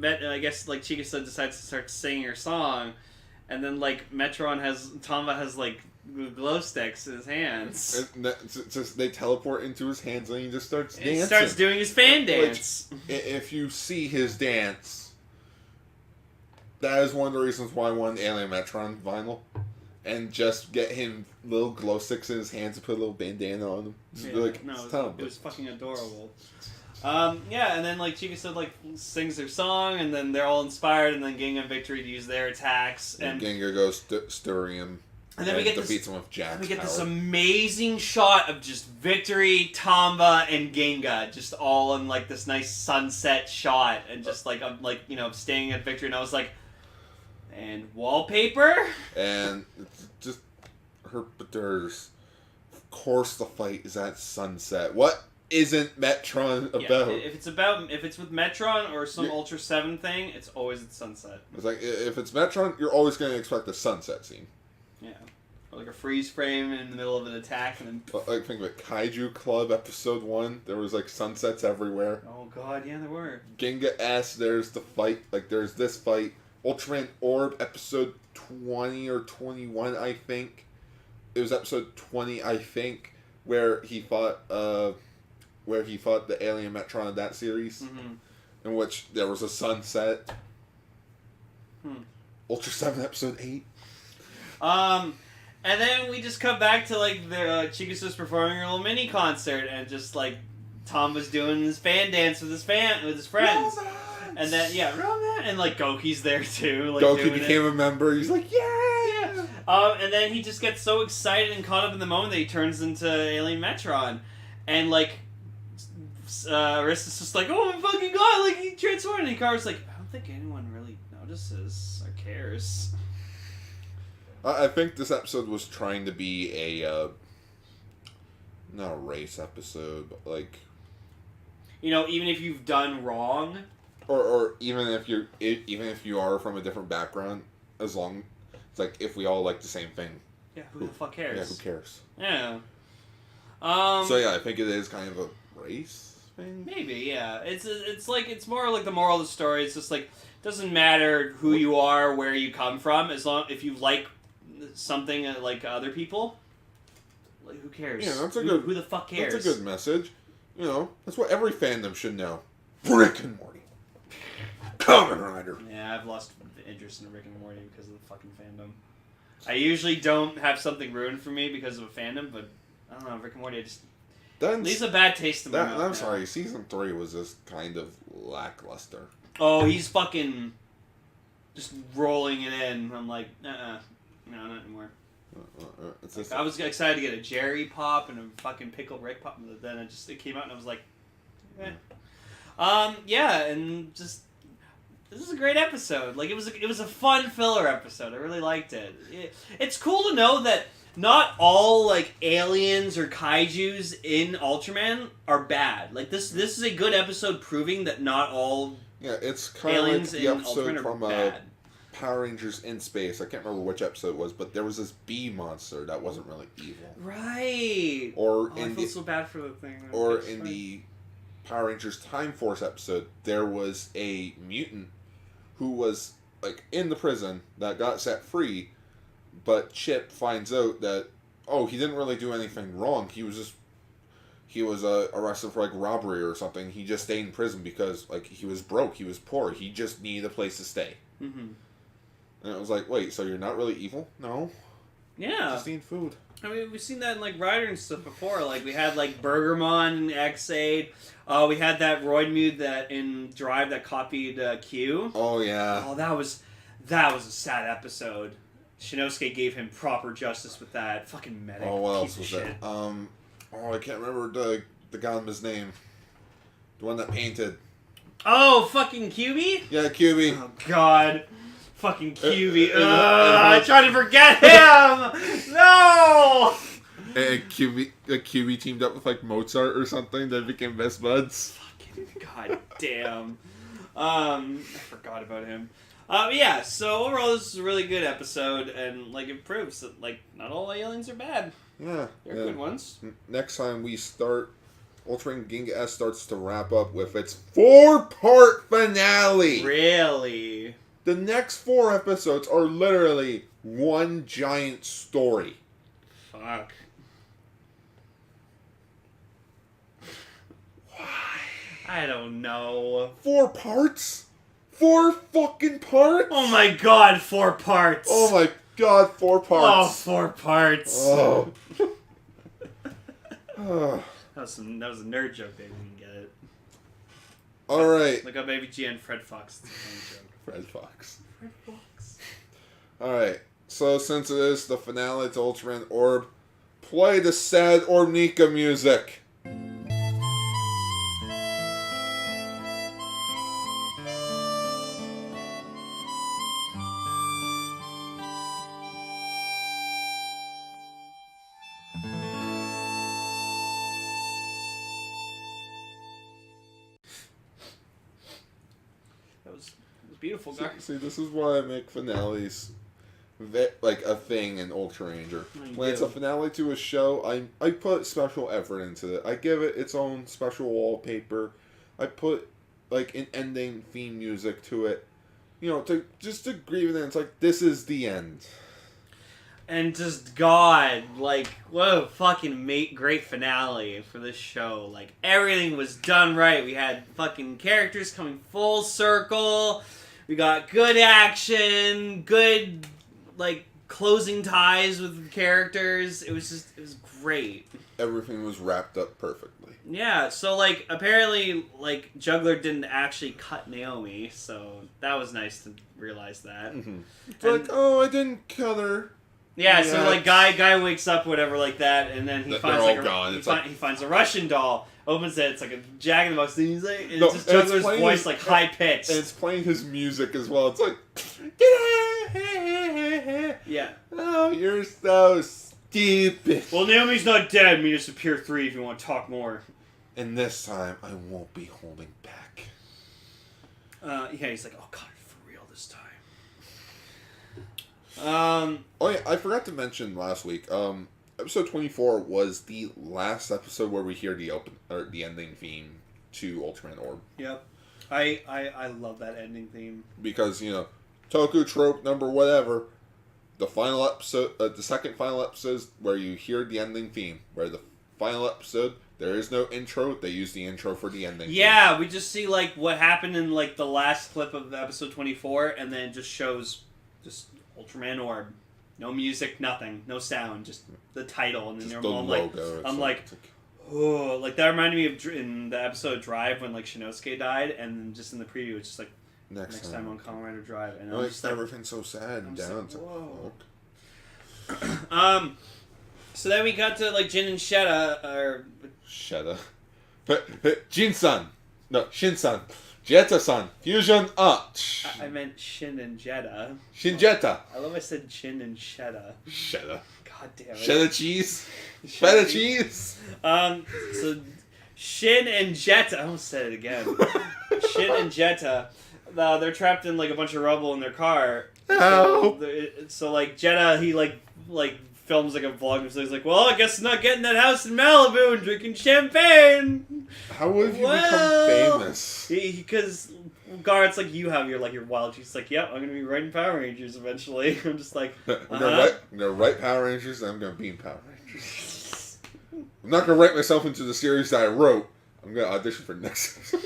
I guess like Chikasa decides to start singing her song, and then like Tamba has like glow sticks in his hands. And it's just they teleport into his hands and he just starts dancing. He starts doing his fan dance. If you see his dance, that is one of the reasons why I wanted Alien Metron vinyl. And just get him little glow sticks in his hands and put a little bandana on him. Just be like, it was fucking adorable. Yeah, and then like Chikasa like sings their song, and then they're all inspired, and then Ginga and Victory use their attacks, and Ginga goes stirring him. And then we get defeats him with Jack's We get power. this amazing shot of just Victory, Tamba, and Ginga, just all in like this nice sunset shot, and just like I'm like staying at Victory, and I was like, and wallpaper. And it's just but there's, of course, the fight is at sunset. What isn't Metron about? Yeah, if it's with Metron or some Ultra 7 thing, it's always at sunset. It's like if it's Metron, you're always going to expect a sunset scene. Yeah. Or like a freeze frame in the middle of an attack, and then... But, like, think about Kaiju Club episode 1. There was, like, sunsets everywhere. Oh, God, yeah, there were. Ginga S, there's the fight. Like, there's this fight. Ultraman Orb, episode 20 or 21, I think. It was episode 20, I think, where he fought the alien Metron of that series. Mm-hmm. In which there was a sunset. Ultra 7, episode 8. And then we just come back to, like, the Chikasa's performing her little mini concert, and just, like, Tom was doing his fan dance with his friends. Romance! And then, romance! And, like, Goki's there, too. Like, Goki became a member. He's like, yeah! And then he just gets so excited and caught up in the moment that he turns into Alien Metron. And, like, Arista's just like, oh my fucking god, like, he transformed. And Hikaru's like, I don't think anyone really notices or cares. I think this episode was trying to be a, not a race episode, but like... even if you've done wrong... Or even if you are from a different background, as long... It's like, if we all like the same thing. Yeah, who the fuck cares? Yeah, who cares? Yeah. So yeah, I think it is kind of a race thing? Maybe, yeah. It's more like the moral of the story. It's just like, doesn't matter who you are, where you come from, as long if you like something like other people, like who cares? Yeah, that's a good. Who the fuck cares? That's a good message. That's what every fandom should know. Rick and Morty, Kamen Rider. Yeah, I've lost interest in Rick and Morty because of the fucking fandom. I usually don't have something ruined for me because of a fandom, but I don't know, Rick and Morty just Then, leaves a bad taste in my mouth. I'm sorry, season 3 was just kind of lackluster. Oh, he's fucking just rolling it in. I'm like, no, not anymore. It's just, I was excited to get a Jerry pop and a fucking pickle Rick pop, but then it came out and I was like, eh. Yeah, and just this is a great episode. Like it was a fun filler episode. I really liked it. It's cool to know that not all like aliens or kaijus in Ultraman are bad. Like this is a good episode proving that not all it's kind of like aliens the in episode Ultraman are from bad. Power Rangers in Space. I can't remember which episode it was, but there was this bee monster that wasn't really evil. Right. Or I feel so bad for the thing. Or in the Power Rangers Time Force episode, there was a mutant who was like in the prison that got set free, but Chip finds out that he didn't really do anything wrong. He was arrested for like robbery or something. He just stayed in prison because like he was broke, he was poor, he just needed a place to stay. Mm-hmm. And it was like, wait, so you're not really evil? No. Yeah. Just need food. I mean, we've seen that in like Rider and stuff before. Like we had like Burgermon and X-Aid. We had that Roidmude that in Drive that copied Q. Oh yeah. Oh, that was a sad episode. Shinosuke gave him proper justice with that fucking medic. Oh, what else piece of was shit. that? I can't remember the guy's name. The one that painted. Oh, fucking QB? Yeah, QB. Oh God. Fucking QB. I tried to forget him! No! And QB teamed up with like Mozart or something. They became best buds. Fucking god damn. I forgot about him. Yeah, so overall this is a really good episode, and like it proves that like not all aliens are bad. Yeah. They're good ones. Next time we start, Ultraman Ginga S starts to wrap up with its 4-part finale. Really? The next 4 episodes are literally one giant story. Fuck. Why? I don't know. 4 parts? 4 fucking parts? Oh my god, 4 parts. Oh my god, 4 Oh, parts. 4 parts. Oh. That was a nerd joke, baby. You can get it. Alright. Look up Baby G and Fred Fox. It's a funny joke. Fred Fox. Fred Fox. Alright. So since it is the finale to Ultraman Orb, play the sad Orbnika music. It was beautiful, Gar. See, this is why I make finales like a thing in Ultraranger. When it's a finale to a show, I put special effort into it. I give it its own special wallpaper. I put like an ending theme music to it. You know, to grieve it in. It's like, this is the end. And just God, like, what a fucking great finale for this show. Like, everything was done right. We had fucking characters coming full circle. We got good action, good, like, closing ties with characters. It was great. Everything was wrapped up perfectly. Yeah, so, like, apparently, like, Juggler didn't actually cut Naomi, so that was nice to realize that. Mm-hmm. It's like, oh, I didn't cut her. Yeah, so like guy wakes up, whatever, like that, and then he finds like he finds a Russian doll, opens it, it's like a Jack in the Box, and he's like, and it's just Juggler's voice like high pitched, and it's playing his music as well. It's like, yeah. Oh, you're so stupid. Well, Naomi's not dead. Meet us at Pier 3 if you want to talk more. And this time, I won't be holding back. Yeah, he's like, oh god, for real this time. Oh yeah, I forgot to mention last week. Episode 24 was the last episode where we hear the ending theme to Ultraman Orb. Yep, I love that ending theme because Toku trope number whatever. The final episode, the second final episode, is where you hear the ending theme. Where the final episode, there is no intro. They use the intro for the ending. Yeah, we just see like what happened in like the last clip of episode 24, and then it just shows just Ultraman Orb. No music, nothing, no sound, just the title, and then Just they're the all logo. I'm like, oh, like that reminded me of in the episode Drive when like Shinosuke died, and then just in the preview it's just like next time on Kamen Rider Drive, and I'm just like, everything's so sad and down. Like, whoa. So then we got to like Jin and Sheta. Jin-san. No, Shin-san. Jetta-san. Fusion up. I meant Shin and Jetta. Shin-Jetta. I love I said Shin and Sheta. Sheta. God damn it. Cheddar cheese. Feta cheese. So Shin and Jetta. I almost said it again. Shin and Jetta. They're trapped in like a bunch of rubble in their car. Help. So like Jetta, he like films like a vlog, so he's like, well, I guess not getting that house in Malibu and drinking champagne. How would you become famous? Because Garrett's like, you have your wild. She's like, yep, I'm gonna be writing Power Rangers eventually. I'm just like, I'm gonna write Power Rangers, and I'm gonna be in Power Rangers. I'm not gonna write myself into the series that I wrote. I'm gonna audition for next episode.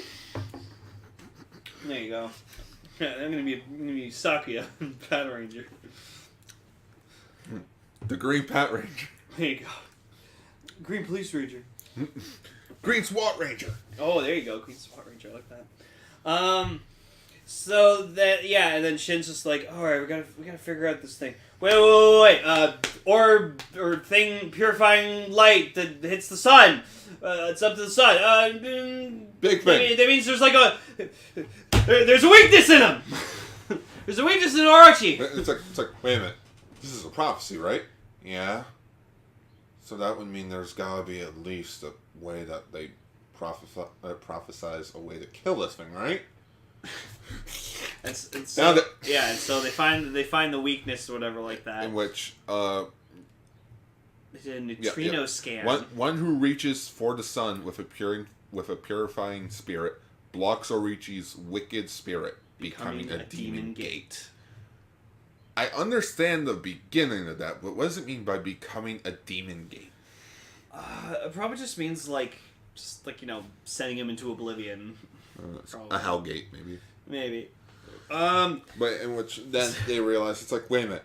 There you go. Yeah, I'm gonna be Sakuya, Power Ranger. The Green Pat Ranger. There you go. Green Police Ranger. Green SWAT Ranger. Oh, there you go. Green SWAT Ranger. I like that. So that and then Shin's just like, all right, we gotta figure out this thing. Wait. Orb or thing purifying light that hits the sun. It's up to the sun. Big thing. That means there's like there's a weakness in him. There's a weakness in Orochi. It's like, wait a minute. This is a prophecy, right? Yeah. So that would mean there's gotta be at least a way that they prophesize a way to kill this thing, right? And Now that, and so they find the weakness or whatever like that. in which It's a neutrino scan. One who reaches for the sun with a purifying spirit blocks Orichi's wicked spirit, becoming a demon gate. I understand the beginning of that, but what does it mean by becoming a demon gate? It probably just means sending him into oblivion. A hell gate, maybe. Maybe. But in which then they realize it's like, wait a minute,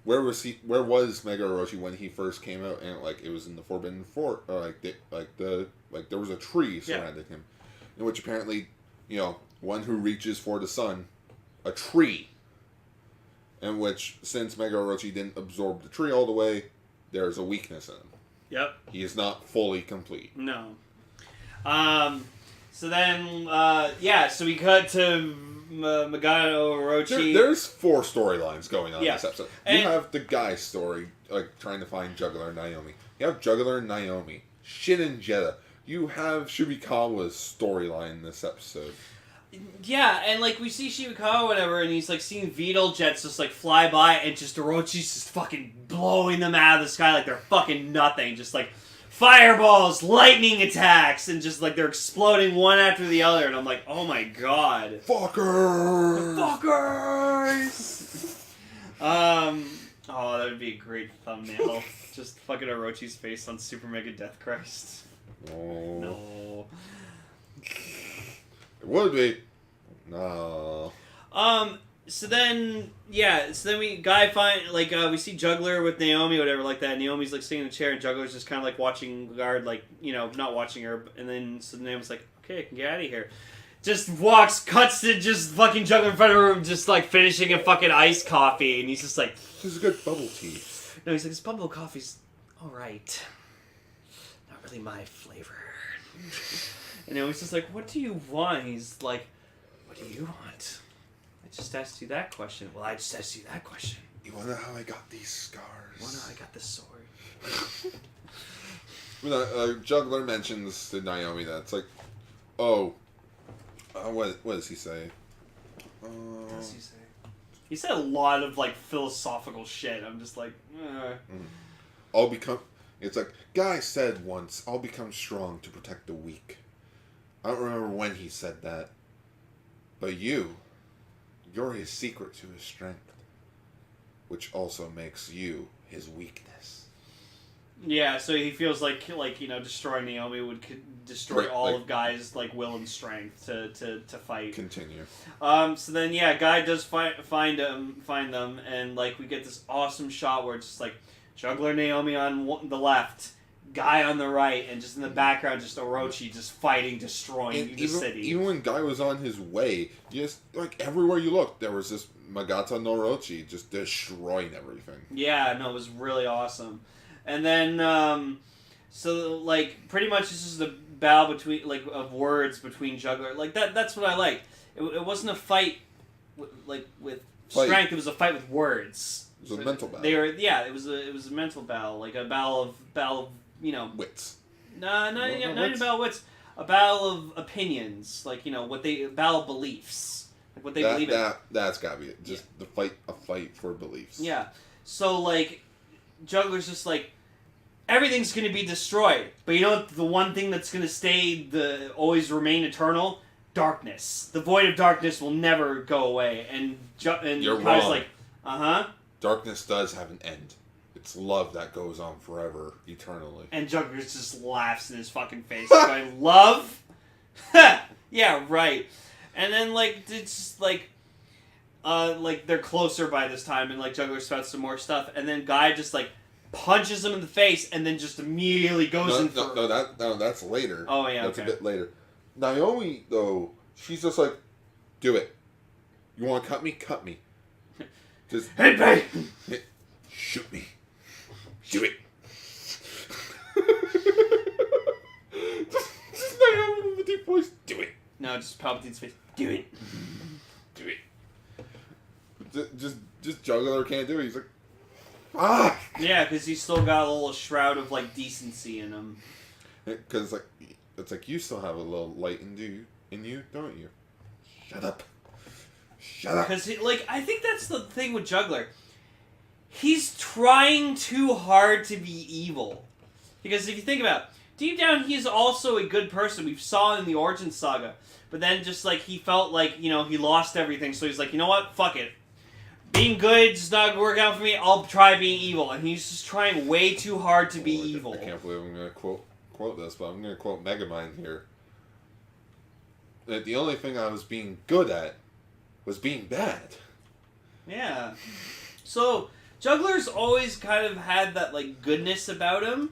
where was Mega Orochi when he first came out? And it was in the Forbidden Fort, or there was a tree surrounding him, in which apparently, one who reaches for the sun, a tree. In which, since Mega Orochi didn't absorb the tree all the way, there's a weakness in him. Yep. He is not fully complete. No. So then, so we cut to Megano Orochi. There's 4 storylines going on in this episode. You And have the guy's story, trying to find Juggler and Naomi. You have Juggler and Naomi. Shin and Jetta. You have Shibikawa's storyline in this episode. Yeah, and we see Shibikawa or whatever, and he's seeing Beetle jets just fly by, and just Orochi's just fucking blowing them out of the sky like they're fucking nothing. Just fireballs, lightning attacks, and just they're exploding one after the other, and I'm like, oh my god. Fuckers! Fuckers! Oh, that would be a great thumbnail. Just fucking Orochi's face on Super Mega Death Christ. No. It would be. No. So then we see Juggler with Naomi or whatever like that. Naomi's sitting in a chair and Juggler's just kind of watching the guard, not watching her. And then so Naomi's like, okay, I can get out of here. Just cuts to just fucking Juggler in front of him, just finishing a fucking iced coffee. And he's just like, this is good bubble tea. No, he's like, this bubble coffee's alright. Not really my flavor. And Naomi's just like, what do you want? He's like, what do you want? I just asked you that question. Well, I just asked you that question. You wanna know how I got these scars? You wanna know how I got this sword? Juggler mentions to Naomi that it's what does he say? What does he say? He said a lot of philosophical shit. I'm just like, I'll become. It's Guy said once, I'll become strong to protect the weak. I don't remember when he said that. But you're his secret to his strength. Which also makes you his weakness. Yeah, so he feels like destroying Naomi would destroy Right, all like- of Guy's will and strength to fight. Continue. So then Guy does find them, and we get this awesome shot where it's just Juggler Naomi on the left, Guy on the right, and just in the background just Orochi just fighting, destroying And the city. even when Guy was on his way, just everywhere you looked, there was this Magata no Orochi just destroying everything. Yeah, no, it was really awesome. And then, so, pretty much this is the battle between, of words between Juggler. That's what I liked. It wasn't a fight, with strength, it was a fight with words. It was a mental battle. It was a mental battle, a battle of, Wits. not Well, even a wits? battle of wits, a battle of opinions, a battle of beliefs. What they believe in. That's gotta be it. Just a fight for beliefs. Yeah. So, Juggler's just everything's gonna be destroyed. But you know what? The one thing that's gonna always remain eternal? Darkness. The void of darkness will never go away. And You're Kai's wrong. uh-huh. Darkness does have an end. It's love that goes on forever, eternally. And Juggler just laughs in his fucking face. Going, love? Yeah, right. And then, it's just, they're closer by this time, and, Juggler spouts some more stuff, and then Guy just, punches him in the face, and then just immediately goes in for... No, that's later. Oh, yeah, That's okay. a bit later. Naomi, though, she's just do it. You want to cut me? Cut me. Just Hit me! shoot me. Do it. just Naomi with a deep voice. Do it. No, just Palpatine's face. Do it. Do it. Just Juggler can't do it. He's ah! Yeah, because he's still got a little shroud of, decency in him. Because, it's you still have a little light in you, don't you? Shut up. Shut up. Because, I think that's the thing with Juggler. He's trying too hard to be evil. Because if you think about it, deep down, he's also a good person. We saw in the Origin Saga. But then just, he felt he lost everything. So he's you know what? Fuck it. Being good is not going to work out for me. I'll try being evil. And he's just trying way too hard to be evil. I can't believe I'm going to quote this, but I'm going to quote Megamind here. That the only thing I was being good at was being bad. Yeah. So, Juggler's always kind of had that, goodness about him.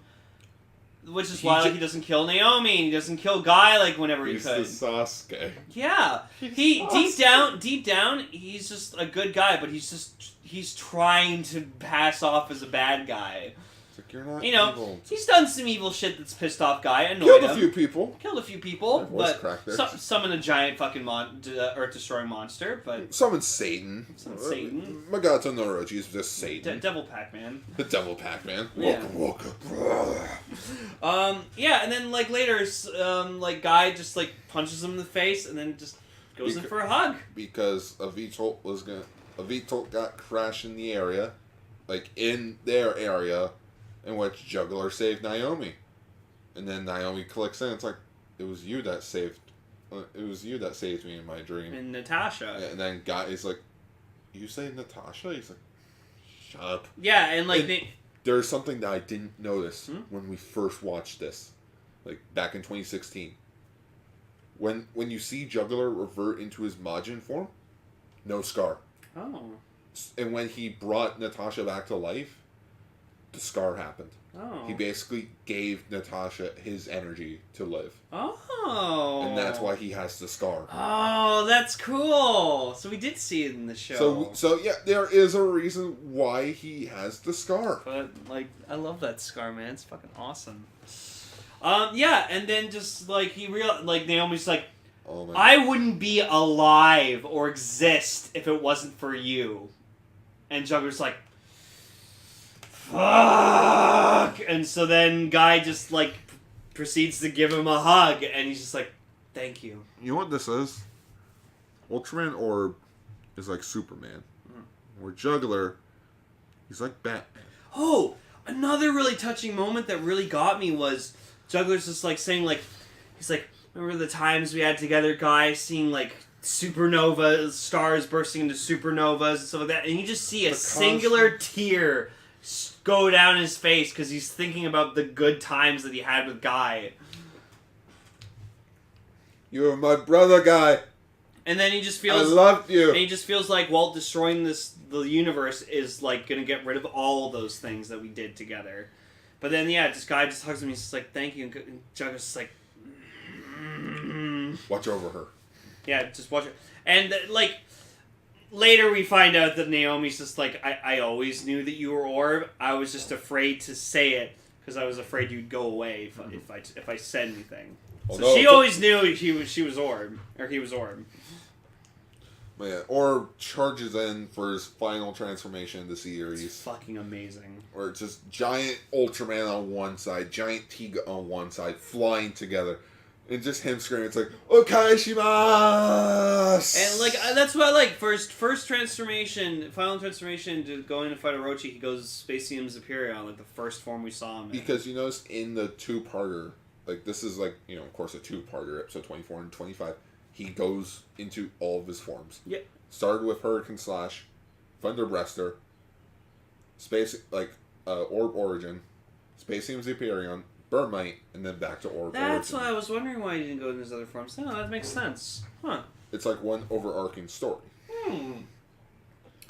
Which is why, he doesn't kill Naomi, and he doesn't kill Guy, whenever he He's could. the Sasuke. Yeah. Deep down, he's just a good guy, but he's trying to pass off as a bad guy. It's you're not evil. He's done some evil shit that's pissed off Guy, annoyed Killed him. a few people. Killed a few people, My voice but cracked there. summoned a giant fucking earth-destroying monster, but... Summoned Satan. Satan. Magato no Orochi is just Satan. Devil Pac-Man. The Devil Pac-Man. Yeah. Welcome. Yeah, and then, later, Guy just, punches him in the face, and then just goes in for a hug. Because a VTOL got crashed in the area, in their area, in which Juggler saved Naomi. And then Naomi clicks in, it's it was you that saved me in my dream. And Natasha. And then Guy is you saved Natasha? He's shut up. Yeah, and, There's something that I didn't notice when we first watched this, back in 2016. When you see Juggler revert into his Majin form, no scar. Oh. And when he brought Natasha back to life, the scar happened. Oh. He basically gave Natasha his energy to live. Oh. And that's why he has the scar. Oh, that's cool. So we did see it in the show. So yeah, there is a reason why he has the scar. But, I love that scar, man. It's fucking awesome. Yeah, and then just, Naomi's Oh my I wouldn't be alive or exist if it wasn't for you. And Juggler's fuck! And so then Guy just, proceeds to give him a hug, and he's just thank you. You know what this is? Ultraman Orb is like Superman. Or Juggler, he's like Batman. Oh! Another really touching moment that really got me was Juggler's just, saying, he's remember the times we had together, Guy, seeing, supernovas, stars bursting into supernovas and stuff like that, and you just see a singular tear go down his face because he's thinking about the good times that he had with Guy. You're my brother, Guy. And then he just feels... I loved you. And he just feels like Walt destroying the universe is, like, gonna get rid of all those things that we did together. But then, yeah, this guy just hugs him, he's just like, thank you, and Jugger's just like... Watch over her. Yeah, just watch it. And, like, later we find out that Naomi's just like, I always knew that you were Orb. I was just afraid to say it, because I was afraid you'd go away if I said anything. So she always knew she was Orb, or he was Orb. But yeah, Orb charges in for his final transformation in the series. It's fucking amazing. Where it's just giant Ultraman on one side, giant Tiga on one side, flying together. And just him screaming, it's like, "Okay, shimasu!" And, like, that's what I like. First transformation, final transformation to go in to fight Orochi, he goes Spacium Superior, like the first form we saw him in. Because you notice in the two-parter, like, this is, like, you know, of course, a two-parter, episode 24 and 25, he goes into all of his forms. Yeah. Started with Hurricane Slash, Thunder Breaster, Orb Origin, Spacium Superior, Burmite, and then back to Orb That's Origin. why I was wondering why he didn't go in his other forms. No, that makes sense. Huh. It's like one overarching story.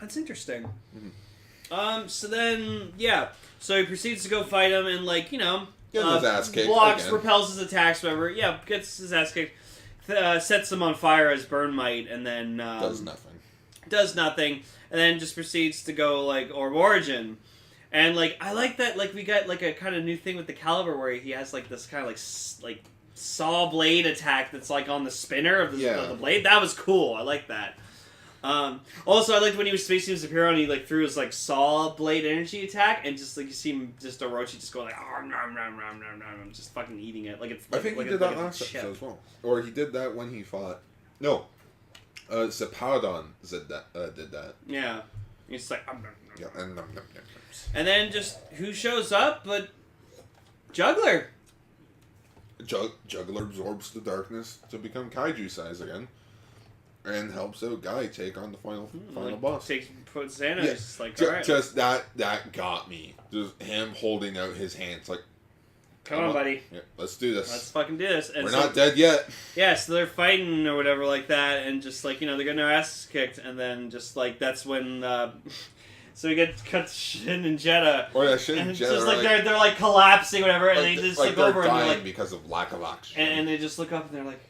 That's interesting. Mm-hmm. So then, yeah. So he proceeds to go fight him and, like, you know... Gets his ass kicked blocks, again. repels his attacks, whatever. Yeah, gets his ass kicked. Sets him on fire as Burn Might, and then... does nothing. Does nothing. And then just proceeds to go, like, Orb Origin. And, like, I like that, like, we got, like, a kind of new thing with the Caliber where he has, like, this kind of, like saw blade attack that's, like, on the spinner of the blade. That was cool. I like that. Also, I liked when he was Spacium Superior and he, like, threw his, like, saw blade energy attack and just, like, you see him, just Orochi just go, like, just fucking eating it. Like, it's I think like he did that last episode as well. Or he did that when he fought... No. Separadon did that. Yeah. He's just like... Yeah, And then just, who shows up but Juggler. Juggler absorbs the darkness to become kaiju size again, and helps out Guy take on the final boss. Puts his hand out, Yeah. it's just like, alright. Just that got me. Just him holding out his hands like, come on, buddy. Yeah, let's do this. Let's fucking do this. And We're not dead yet. Yeah, so they're fighting or whatever like that, and just like, you know, they're getting their asses kicked, and then just like, that's when, so we get cut to Shin and Jeddah. Oh yeah, Shin and and it's Jeddah just like they're like collapsing, whatever, and they just look over and they're like, because of lack of oxygen. and they just look up and they're like,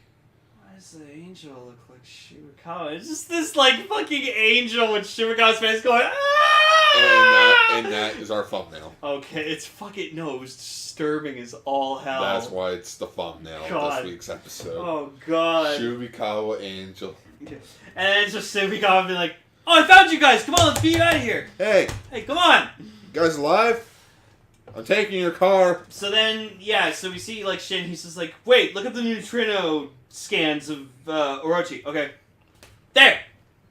why does the angel look like Shirakawa? It's just this like fucking angel with Shirakawa's face going, ah! And that is our thumbnail. Okay, it's fucking no, it was disturbing as all hell. That's why it's the thumbnail of this week's episode. Oh god. Shirakawa Angel. And then it's just Shirakawa being like, oh, I found you guys! Come on, let's get you out of here! Hey! Hey, come on! You guys alive? I'm taking your car. So then, yeah, so we see, like, Shin, he's just like, wait, look at the neutrino scans of Orochi. Okay. There!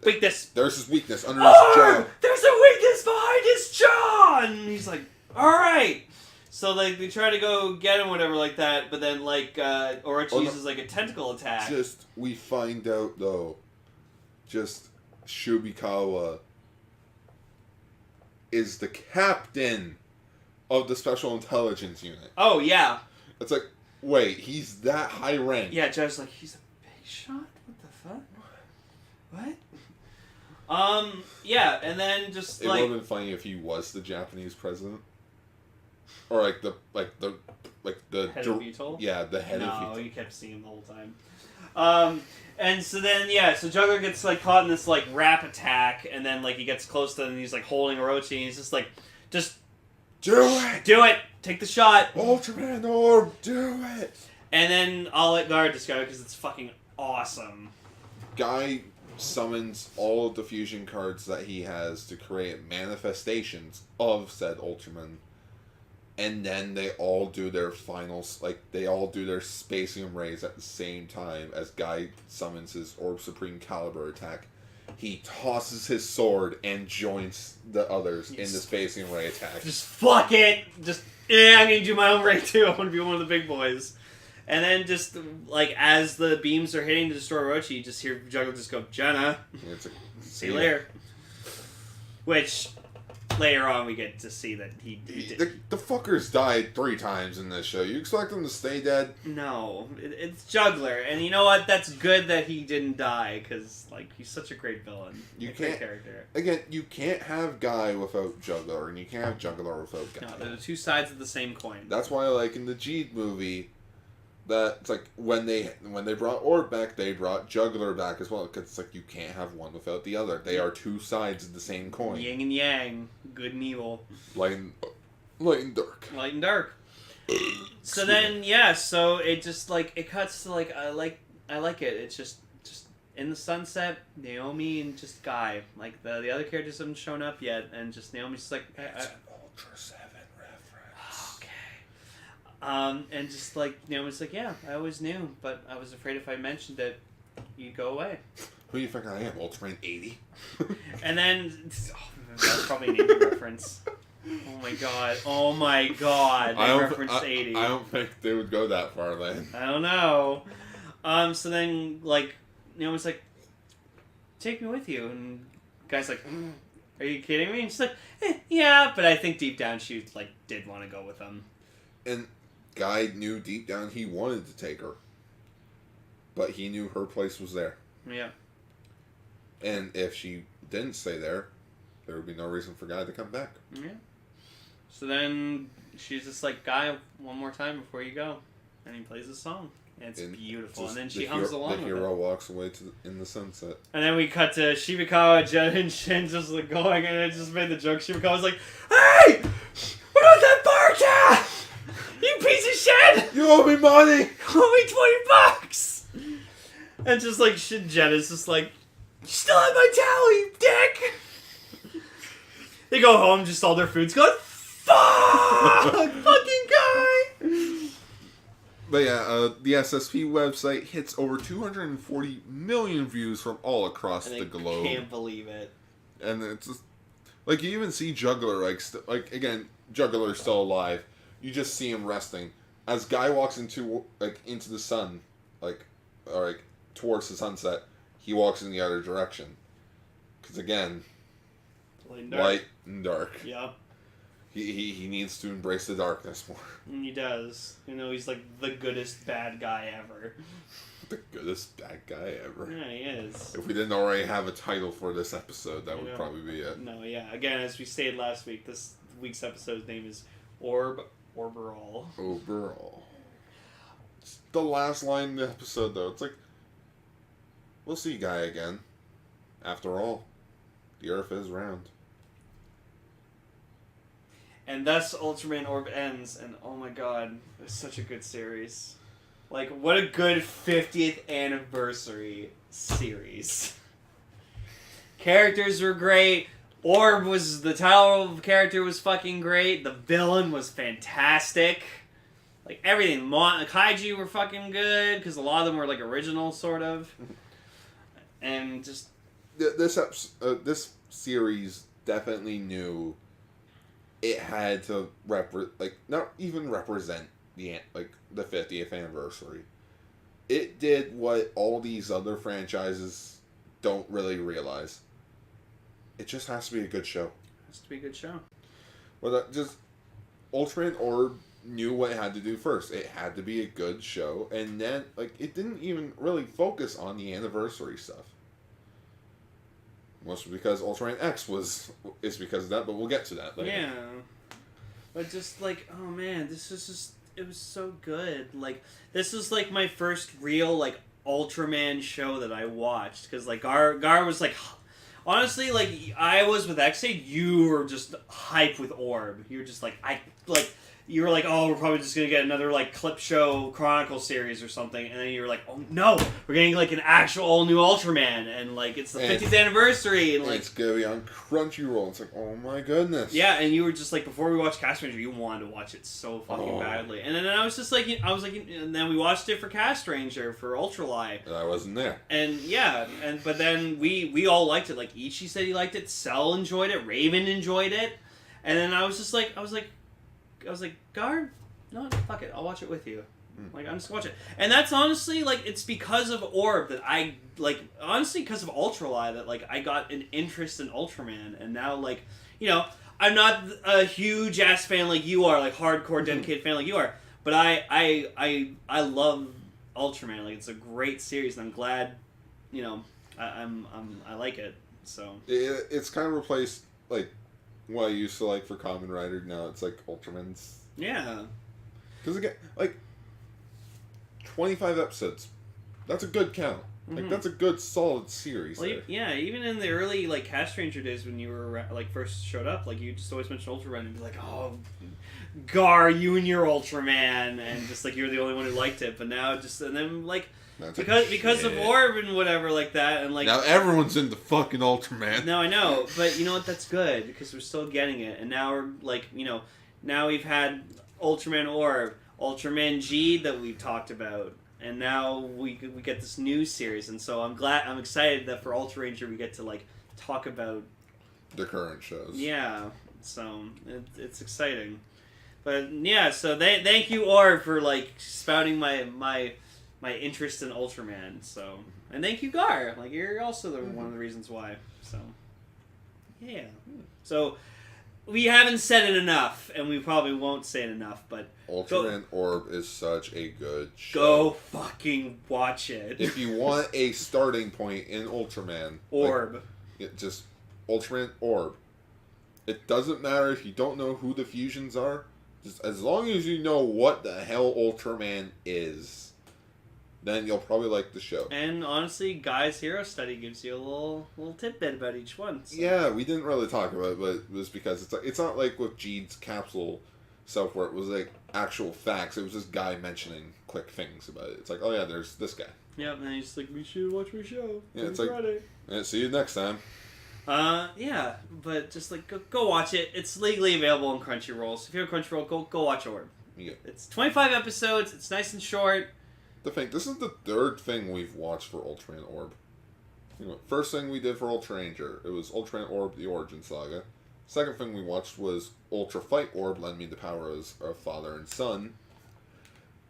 Weakness! There's his weakness under his jaw. There's a weakness behind his jaw! And he's like, alright! So, like, they try to go get him, whatever, like that, but then, like, Orochi uses, like, a tentacle attack. We find out, though, Shubikawa is the captain of the Special Intelligence Unit. Oh, yeah. It's like, wait, he's that high rank. Yeah, Joe's like, he's a big shot? What the fuck? What? Yeah, and then just, It like... would have been funny if he was the Japanese president. Or, like, the Head of VTOL? Yeah, the head of VTOL. No, you kept seeing him the whole time. And so then, yeah, so Juggler gets, like, caught in this, like, wrap attack, and then, like, he gets close to them, and he's, like, holding Orochi, and he's just like, just... Do it! Do it! Take the shot! Ultraman Orb, do it! And then I'll let Guard discover, because it's fucking awesome. Guy summons all of the fusion cards that he has to create manifestations of said Ultraman. And then they all do their finals, like, they all do their Spacium Rays at the same time as Guy summons his Orb Supreme Caliber attack. He tosses his sword and joins the others in the Spacium Ray attack. Just fuck it! Just, I'm gonna do my own Ray too, I wanna be one of the big boys. And then just, like, as the beams are hitting to destroy Orochi, you just hear Juggler just go, Jenna, see you later. Which... later on we get to see that he did. The fuckers died 3 times in this show. You expect them to stay dead? No, it's Juggler, and you know what? That's good that he didn't die, because like he's such a great villain. You great can't character. Again. You can't have Guy without Juggler, and you can't have Juggler without Guy. No, they're the two sides of the same coin. That's why, like in the G movie, that it's like when they brought Orb back, they brought Juggler back as well. Because it's like you can't have one without the other. They are two sides of the same coin. Yin and yang, good and evil. Light and dark. Light and dark. So then, yeah. So it just like it cuts to like I like it. It's just in the sunset, Naomi and just Guy. Like the other characters haven't shown up yet, and just Naomi's just like. It's an Ultra 7 reference. Okay. And just like Naomi's like, yeah, I always knew, but I was afraid if I mentioned it, you'd go away. Who do you think I am, Ultraman 80? And then that's probably an 80 reference. Oh my god! They referenced 80. I don't think they would go that far then. I don't know. So then, like, Naomi's like, take me with you. And Guy's like, are you kidding me? And she's like, yeah, but I think deep down she, like, did want to go with him. And Guy knew deep down he wanted to take her. But he knew her place was there. Yeah. And if she didn't stay there, there would be no reason for Guy to come back. Yeah. So then she's just like, Guy, one more time before you go. And he plays a song. And it's beautiful. And then she hums along with it. The hero walks away in the sunset. And then we cut to Shibikawa, Jen, and Shin just like going, and it just made the joke. Shibikawa's like, hey! What about that bar cat? You piece of shit! You owe me money! You owe me $20! And just like, Jen is just like, you still have my towel, you dick! They go home, just all their food's gone. Fuck! Fucking Guy! But yeah, the SSP website hits over 240 million views from all across the globe. I can't believe it. And it's just, like, you even see Juggler, like again, Juggler's still alive. You just see him resting. As Guy walks into the sun, or towards the sunset, he walks in the other direction. Because again, light and dark. Yeah. He needs to embrace the darkness more. And he does. You know, he's like the goodest bad guy ever. The goodest bad guy ever. Yeah, he is. If we didn't already have a title for this episode, that would probably be it. No, yeah. Again, as we stated last week, this week's episode's name is Orb Orberall. Overall. It's the last line in the episode, though. It's like, we'll see Guy again. After all, the Earth is round. And thus Ultraman Orb ends, and oh my god, it's such a good series. Like, what a good 50th anniversary series. Characters were great. Orb the title character was fucking great. The villain was fantastic. Like, everything. Kaiju were fucking good, because a lot of them were, like, original, sort of. And just... This series definitely knew it had to not even represent the 50th anniversary. It did what all these other franchises don't really realize. It just has to be a good show. It has to be a good show. Well, Ultraman Orb knew what it had to do first. It had to be a good show, and then it didn't even really focus on the anniversary stuff. Mostly because Ultraman X is because of that, but we'll get to that later. Yeah. But just oh man, this is just, it was so good. This was my first real Ultraman show that I watched, because Gar was honestly, I was with X-Aid, you were just hype with Orb. You were just you were oh, we're probably just gonna get another clip show Chronicle series or something, and then you were oh no, we're getting an actual all new Ultraman, and it's the 50th anniversary, and it's gonna be on Crunchyroll. It's oh my goodness. Yeah, and you were just before we watched Castranger, you wanted to watch it so fucking badly, and then I was just and then we watched it for Castranger for Ultralight, and I wasn't there. And yeah, but then we all liked it. Ichi said he liked it, Cell enjoyed it, Raven enjoyed it, and then I was just I was like, Gar, no, fuck it, I'll watch it with you. I'm just gonna watch it. And that's honestly, it's because of Orb that I, honestly because of Ultralight that, I got an interest in Ultraman. And now, I'm not a huge ass fan like you are, like hardcore dedicated fan like you are. But I love Ultraman. Like, it's a great series, and I'm glad, you know, I like it. So it's kind of replaced like what I used to like for Kamen Rider. Now it's like Ultraman's. Yeah. Because again, like 25 episodes, that's a good count. Like that's a good solid series. Well, there. yeah, even in the early like Castranger days when you were like first showed up, like you just always mentioned Ultraman and be like, oh, Gar, you and your Ultraman, and just like you're the only one who liked it. But now just and then like That's because of Orb and whatever like that, and like now everyone's into fucking Ultraman. No, I know, but you know what? That's good because we're still getting it, and now we're like, you know, now we've had Ultraman Orb, Ultraman G that we've talked about, and now we get this new series, and so I'm excited that for Ultraranger we get to like talk about The current shows. Yeah, so it's exciting, but yeah, so thank you Orb for like spouting my interest in Ultraman. So, and thank you Gar, like you're also one of the reasons why. So, yeah. So, we haven't said it enough, and we probably won't say it enough, but Ultraman Orb is such a good show. Go fucking watch it. If you want a starting point in Ultraman, Orb. Like, just Ultraman Orb. It doesn't matter if you don't know who the fusions are. Just as long as you know what the hell Ultraman is, then you'll probably like the show. And honestly, Guy's Hero Study gives you a little tidbit about each one. So. Yeah, we didn't really talk about it, but it was because it's not like with Jeed's capsule stuff where it was like actual facts. It was just Guy mentioning quick things about it. It's like, oh yeah, there's this guy. Yep, and he's like, we should watch my show. Yeah, it's like, yeah, see you next time. Yeah, but just like go watch it. It's legally available on Crunchyroll. So if you have Crunchyroll, go watch Orb. Yeah. It's 25 episodes. It's nice and short. This is the third thing we've watched for Ultraman Orb. First thing we did for Ultraranger, it was Ultraman Orb: The Origin Saga. Second thing we watched was Ultra Fight Orb: Lend Me the Powers of Father and Son.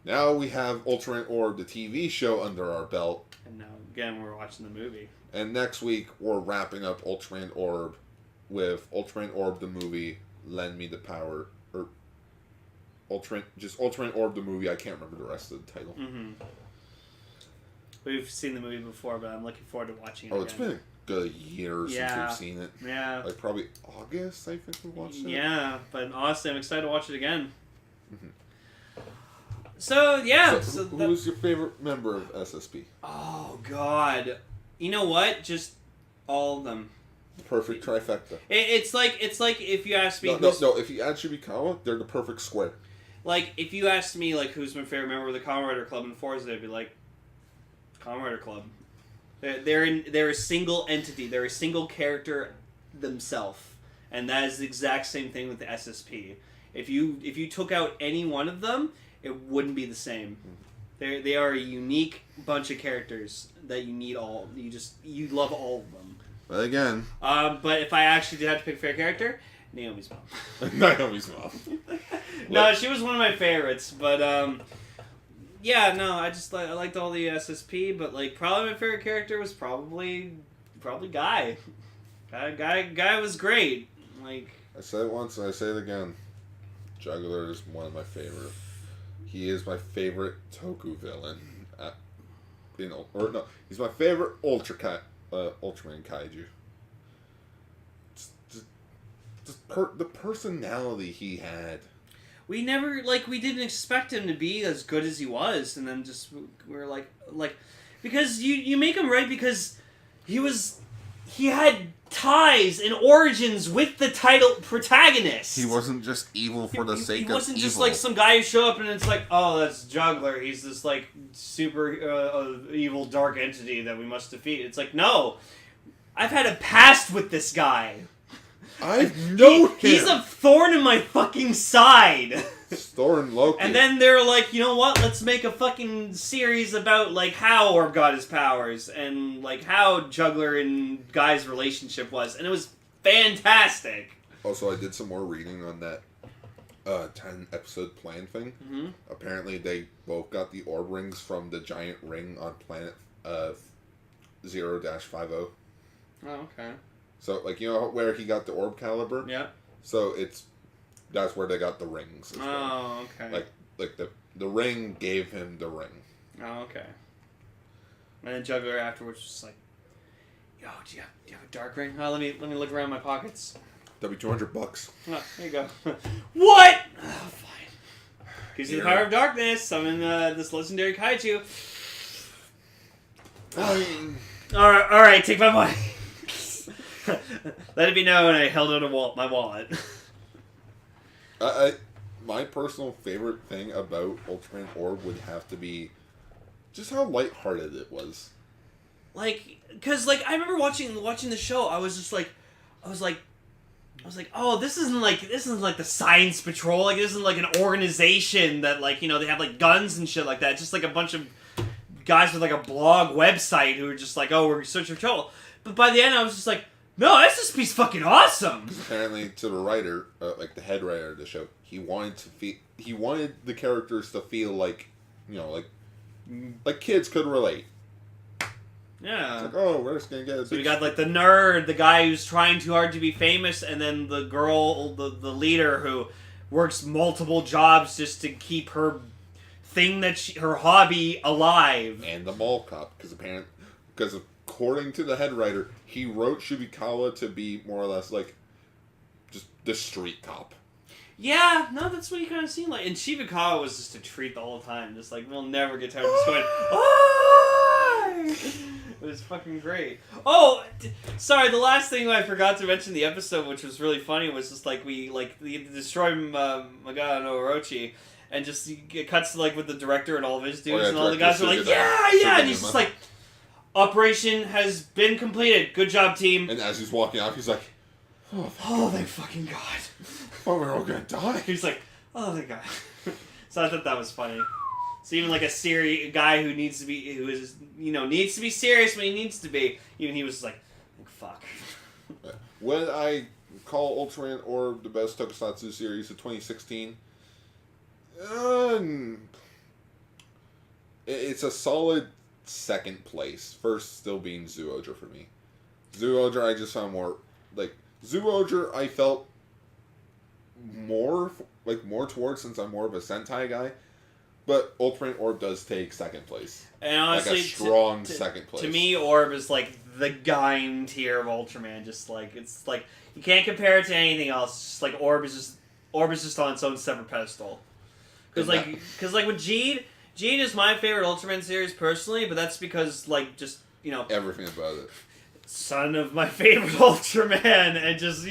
Now we have Ultraman Orb, the TV show, under our belt. And now again, we're watching the movie. And next week we're wrapping up Ultraman Orb with Ultraman Orb, the movie, Lend Me the Power, or Ultraman Orb, the movie. I can't remember the rest of the title. Mm-hmm. We've seen the movie before, but I'm looking forward to watching it It's been a good year since we've seen it. Yeah. Like probably August, I think we watched it. Yeah, but honestly, I'm excited to watch it again. Mm-hmm. So, yeah. So who was your favorite member of SSP? Oh, God. You know what? Just all of them. Perfect trifecta. It's like if you ask me... No. If you add Shibikawa, they're the perfect square. Like, if you asked me, like, who's my favorite member of the Kamen Rider Club in Forza, I'd be like, Kamen Rider Club. They're a single entity. They're a single character themselves. And that is the exact same thing with the SSP. If you took out any one of them, it wouldn't be the same. They are a unique bunch of characters that you need all. You love all of them. But again. But if I actually did have to pick a favorite character, Naomi's mom. Naomi's mom. No, she was one of my favorites, but yeah, no, I liked all the SSP, but like probably my favorite character was probably Guy. Guy was great. Like I said it once and I say it again. Juggler is one of my favorite. He is my favorite Toku villain. He's my favorite Ultraman kaiju. The personality he had. We didn't expect him to be as good as he was, and then we're like because you make him right because he had ties and origins with the title protagonist. He wasn't just evil for the sake of evil. He wasn't just like some guy who showed up and it's like, oh, that's Juggler. He's this like super evil dark entity that we must defeat. It's like, no, I've had a past with this guy. I know him. He's a thorn in my fucking side. Thorn Loki. And then they're like, you know what? Let's make a fucking series about like how Orb got his powers and like how Juggler and Guy's relationship was, and it was fantastic. Also, I did some more reading on that 10-episode plan thing. Mm-hmm. Apparently, they both got the orb rings from the giant ring on planet 0-50. Oh, okay. So, like, you know where he got the orb caliber? Yeah. So that's where they got the rings. Well. Oh, okay. Like the ring gave him the ring. Oh, okay. And then Juggler afterwards was just like, "Yo, do you have a dark ring? Oh, let me look around my pockets. That'd be $200. Oh, there you go. What? Oh, fine. Gives you the power of darkness. Summon this legendary kaiju. All right. Take my money. Let it be known I held out my wallet. My personal favorite thing about Ultraman Orb would have to be just how lighthearted it was. Cause I remember watching the show. I was like, oh, this isn't like the Science Patrol. Like, this isn't like an organization that they have like guns and shit like that. It's just like a bunch of guys with like a blog website who are just like, oh, we're searching for trouble. But by the end, I was just like, no, that's just piece fucking awesome. Apparently, to the writer, like the head writer of the show, he wanted the characters to feel like, like kids could relate. Yeah. It's like, oh, we're just gonna get a So you got like the nerd, the guy who's trying too hard to be famous, and then the girl, the leader who works multiple jobs just to keep her thing her hobby alive. And the mall cop, because according to the head writer, he wrote Shibikawa to be more or less like just the street cop. Yeah, no, that's what he kind of seemed like. And Shibikawa was just a treat the whole time. Just like, we'll never get tired of just going, "Oh!" It was fucking great. Oh, sorry, the last thing I forgot to mention in the episode, which was really funny, was just we destroy Magana no Orochi, and just it cuts to with the director and all of his dudes, and all the guys are like, yeah, and he's just like, operation has been completed. Good job, team. And as he's walking off, he's like, oh, thank fucking God. Oh, we're all gonna die. He's like, oh, thank God. So I thought that was funny. So even like a guy who needs to be serious when he needs to be, even he was like fuck. When I call Ultraman Orb the best tokusatsu series of 2016, it's a solid second place. First still being Zyuohger for me. Zyuohger I just found more, Zyuohger I felt more towards, since I'm more of a Sentai guy. But Ultraman Orb does take second place. And honestly, a strong second place. To me, Orb is the Gain tier of Ultraman. Just it's you can't compare it to anything else. Just Orb is just on its own separate pedestal. Because with Jeed is my favorite Ultraman series personally, but that's because everything about it. Son of my favorite Ultraman, and just,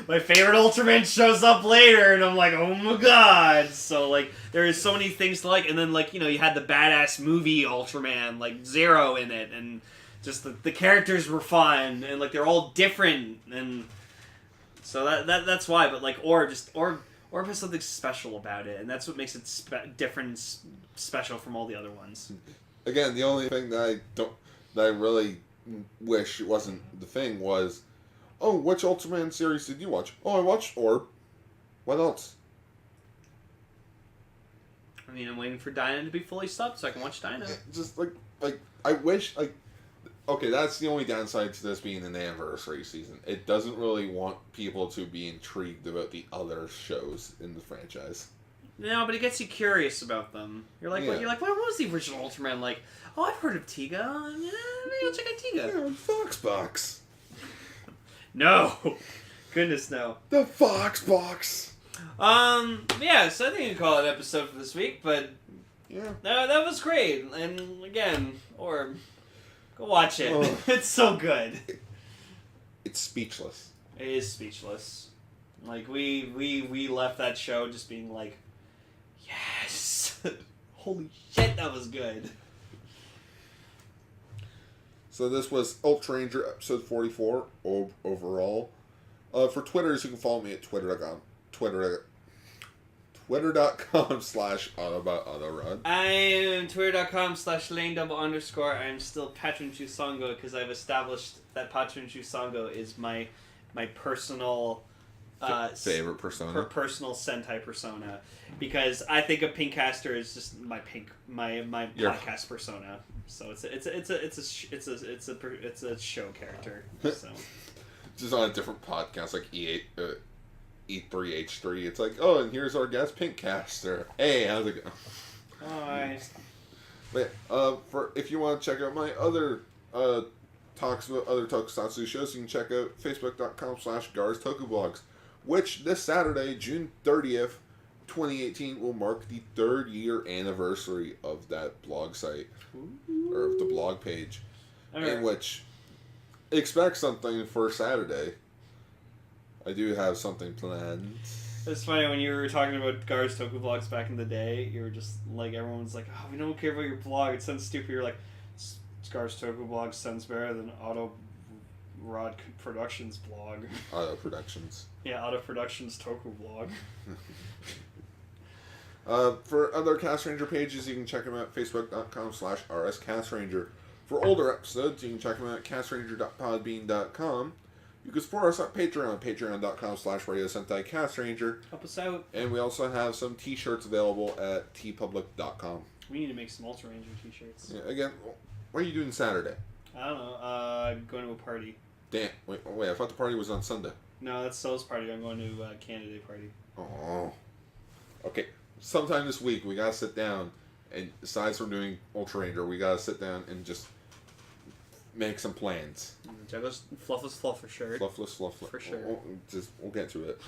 my favorite Ultraman shows up later, and I'm like, oh my God. So, there is so many things to like, and then, you had the badass movie Ultraman, Zero in it, and just the characters were fun, and, they're all different, and so that's why, but, Orb has something special about it, and that's what makes it different and special from all the other ones. Again, the only thing that I really wish it wasn't the thing was, oh, which Ultraman series did you watch? Oh, I watched Orb. What else? I mean, I'm waiting for Dyna to be fully subbed so I can watch Dyna. Just I wish okay, that's the only downside to this being an anniversary season. It doesn't really want people to be intrigued about the other shows in the franchise. No, but it gets you curious about them. You're like, what was the original Ultraman like? Oh, I've heard of Tiga. Yeah, maybe I'll check out Tiga. Yeah, Foxbox. No. Goodness, no. The Foxbox. Yeah, so I think we can call it an episode for this week, but yeah. That was great. And again, Orb, go watch it. Oh. It's so good. It's speechless. It is speechless. We left that show just being like, yes! Holy shit, that was good. So this was Ultraranger episode 44, Orb Orberall. For Twitters, you can follow me at twitter.com/autobotautorun. I'm twitter.com/lane__. I'm still Patron Chusongo because I've established that Patron Chusongo is my personal favorite persona. personal Sentai persona, because I think of Pinkcaster as just my podcast persona. So it's a show character. So Just on a different podcast, like E3H3. It's like, oh, and here's our guest, Pinkcaster. Hey, how's it going? Alright. But for if you want to check out my other talks about other tokusatsu shows, you can check out facebook.com/GarsTokuBlogs, which this Saturday, June 30th, 2018, will mark the 3rd year anniversary of that blog site, or of the blog page, in which expect something for Saturday. I do have something planned. It's funny, when you were talking about Gar's Tokublogs back in the day, you were just like, everyone's like, oh, we don't care about your blog, it sounds stupid. You're like, Gar's Tokublog sounds better than Auto Rod Productions blog. Auto Productions. Yeah, Auto Productions Tokublog. For other Cast Ranger pages, you can check them out facebook.com/rscastranger. For older episodes, you can check them out at castranger.podbean.com. You can support us on Patreon, patreon.com/Radio Sentai Castranger. Help us out. And we also have some t-shirts available at tpublic.com. We need to make some Ultraranger t-shirts. Yeah, again, what are you doing Saturday? I don't know, going to a party. Damn, wait, I thought the party was on Sunday. No, that's Soul's party. I'm going to Canada Day party. Oh. Okay, sometime this week we gotta sit down, and aside from doing Ultraranger, we gotta sit down and just make some plans. Juggles Fluffless Fluffer shirt. Fluffless. For sure. We'll get to it.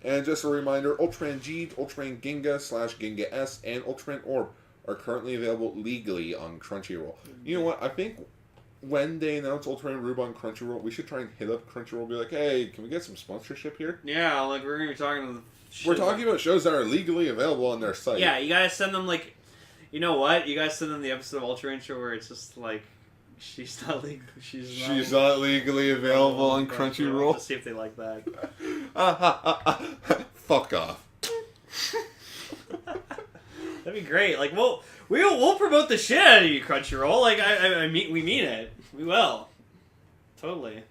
And just a reminder, Ultraman G, Ultraman Ginga / Ginga S, and Ultraman Orb are currently available legally on Crunchyroll. You know what? I think when they announce Ultraman Rube on Crunchyroll, we should try and hit up Crunchyroll and be like, hey, can we get some sponsorship here? Yeah, like we're going to be talking to the We're talking about shows that are legally available on their site. Yeah, you guys send them, like, you know what? You guys send them the episode of Ultraranger where it's just like, she's not legally available on Crunchyroll. Let's see if they like that. Fuck off. That'd be great. Like, we'll promote the shit out of you, Crunchyroll. Like, I mean, we mean it. We will. Totally.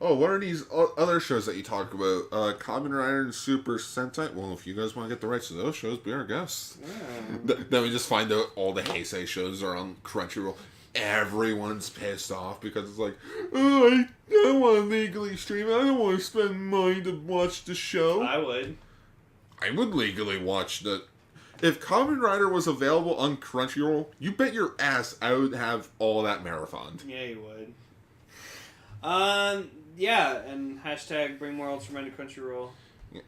Oh, what are these other shows that you talk about? Kamen Rider and Super Sentai? Well, if you guys want to get the rights to those shows, be our guests. Yeah. Then we just find out all the Heisei shows are on Crunchyroll. Everyone's pissed off because it's like, oh, I don't want to legally stream it. I don't want to spend money to watch the show. I would. I would legally watch the... If Kamen Rider was available on Crunchyroll, you bet your ass I would have all that marathon. Yeah, you would. Yeah, and hashtag bring more Ultraman to Crunchyroll.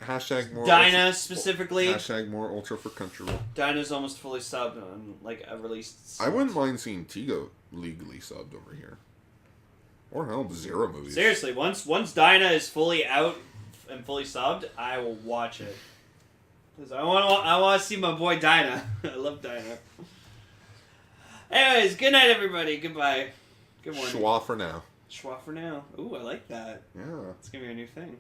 Hashtag more... Dinah, specifically. Hashtag more Ultra for Crunchyroll. Dinah's almost fully subbed on, like, a released... I wouldn't mind seeing Tigo legally subbed over here. Or hell, the Zero movies. Seriously, once Dinah is fully out and fully subbed, I will watch it. Because I want to see my boy Dinah. I love Dinah. Anyways, good night, everybody. Goodbye. Good morning. Schwa for now. Schwa for now. Ooh, I like that. Yeah. It's going to be a new thing.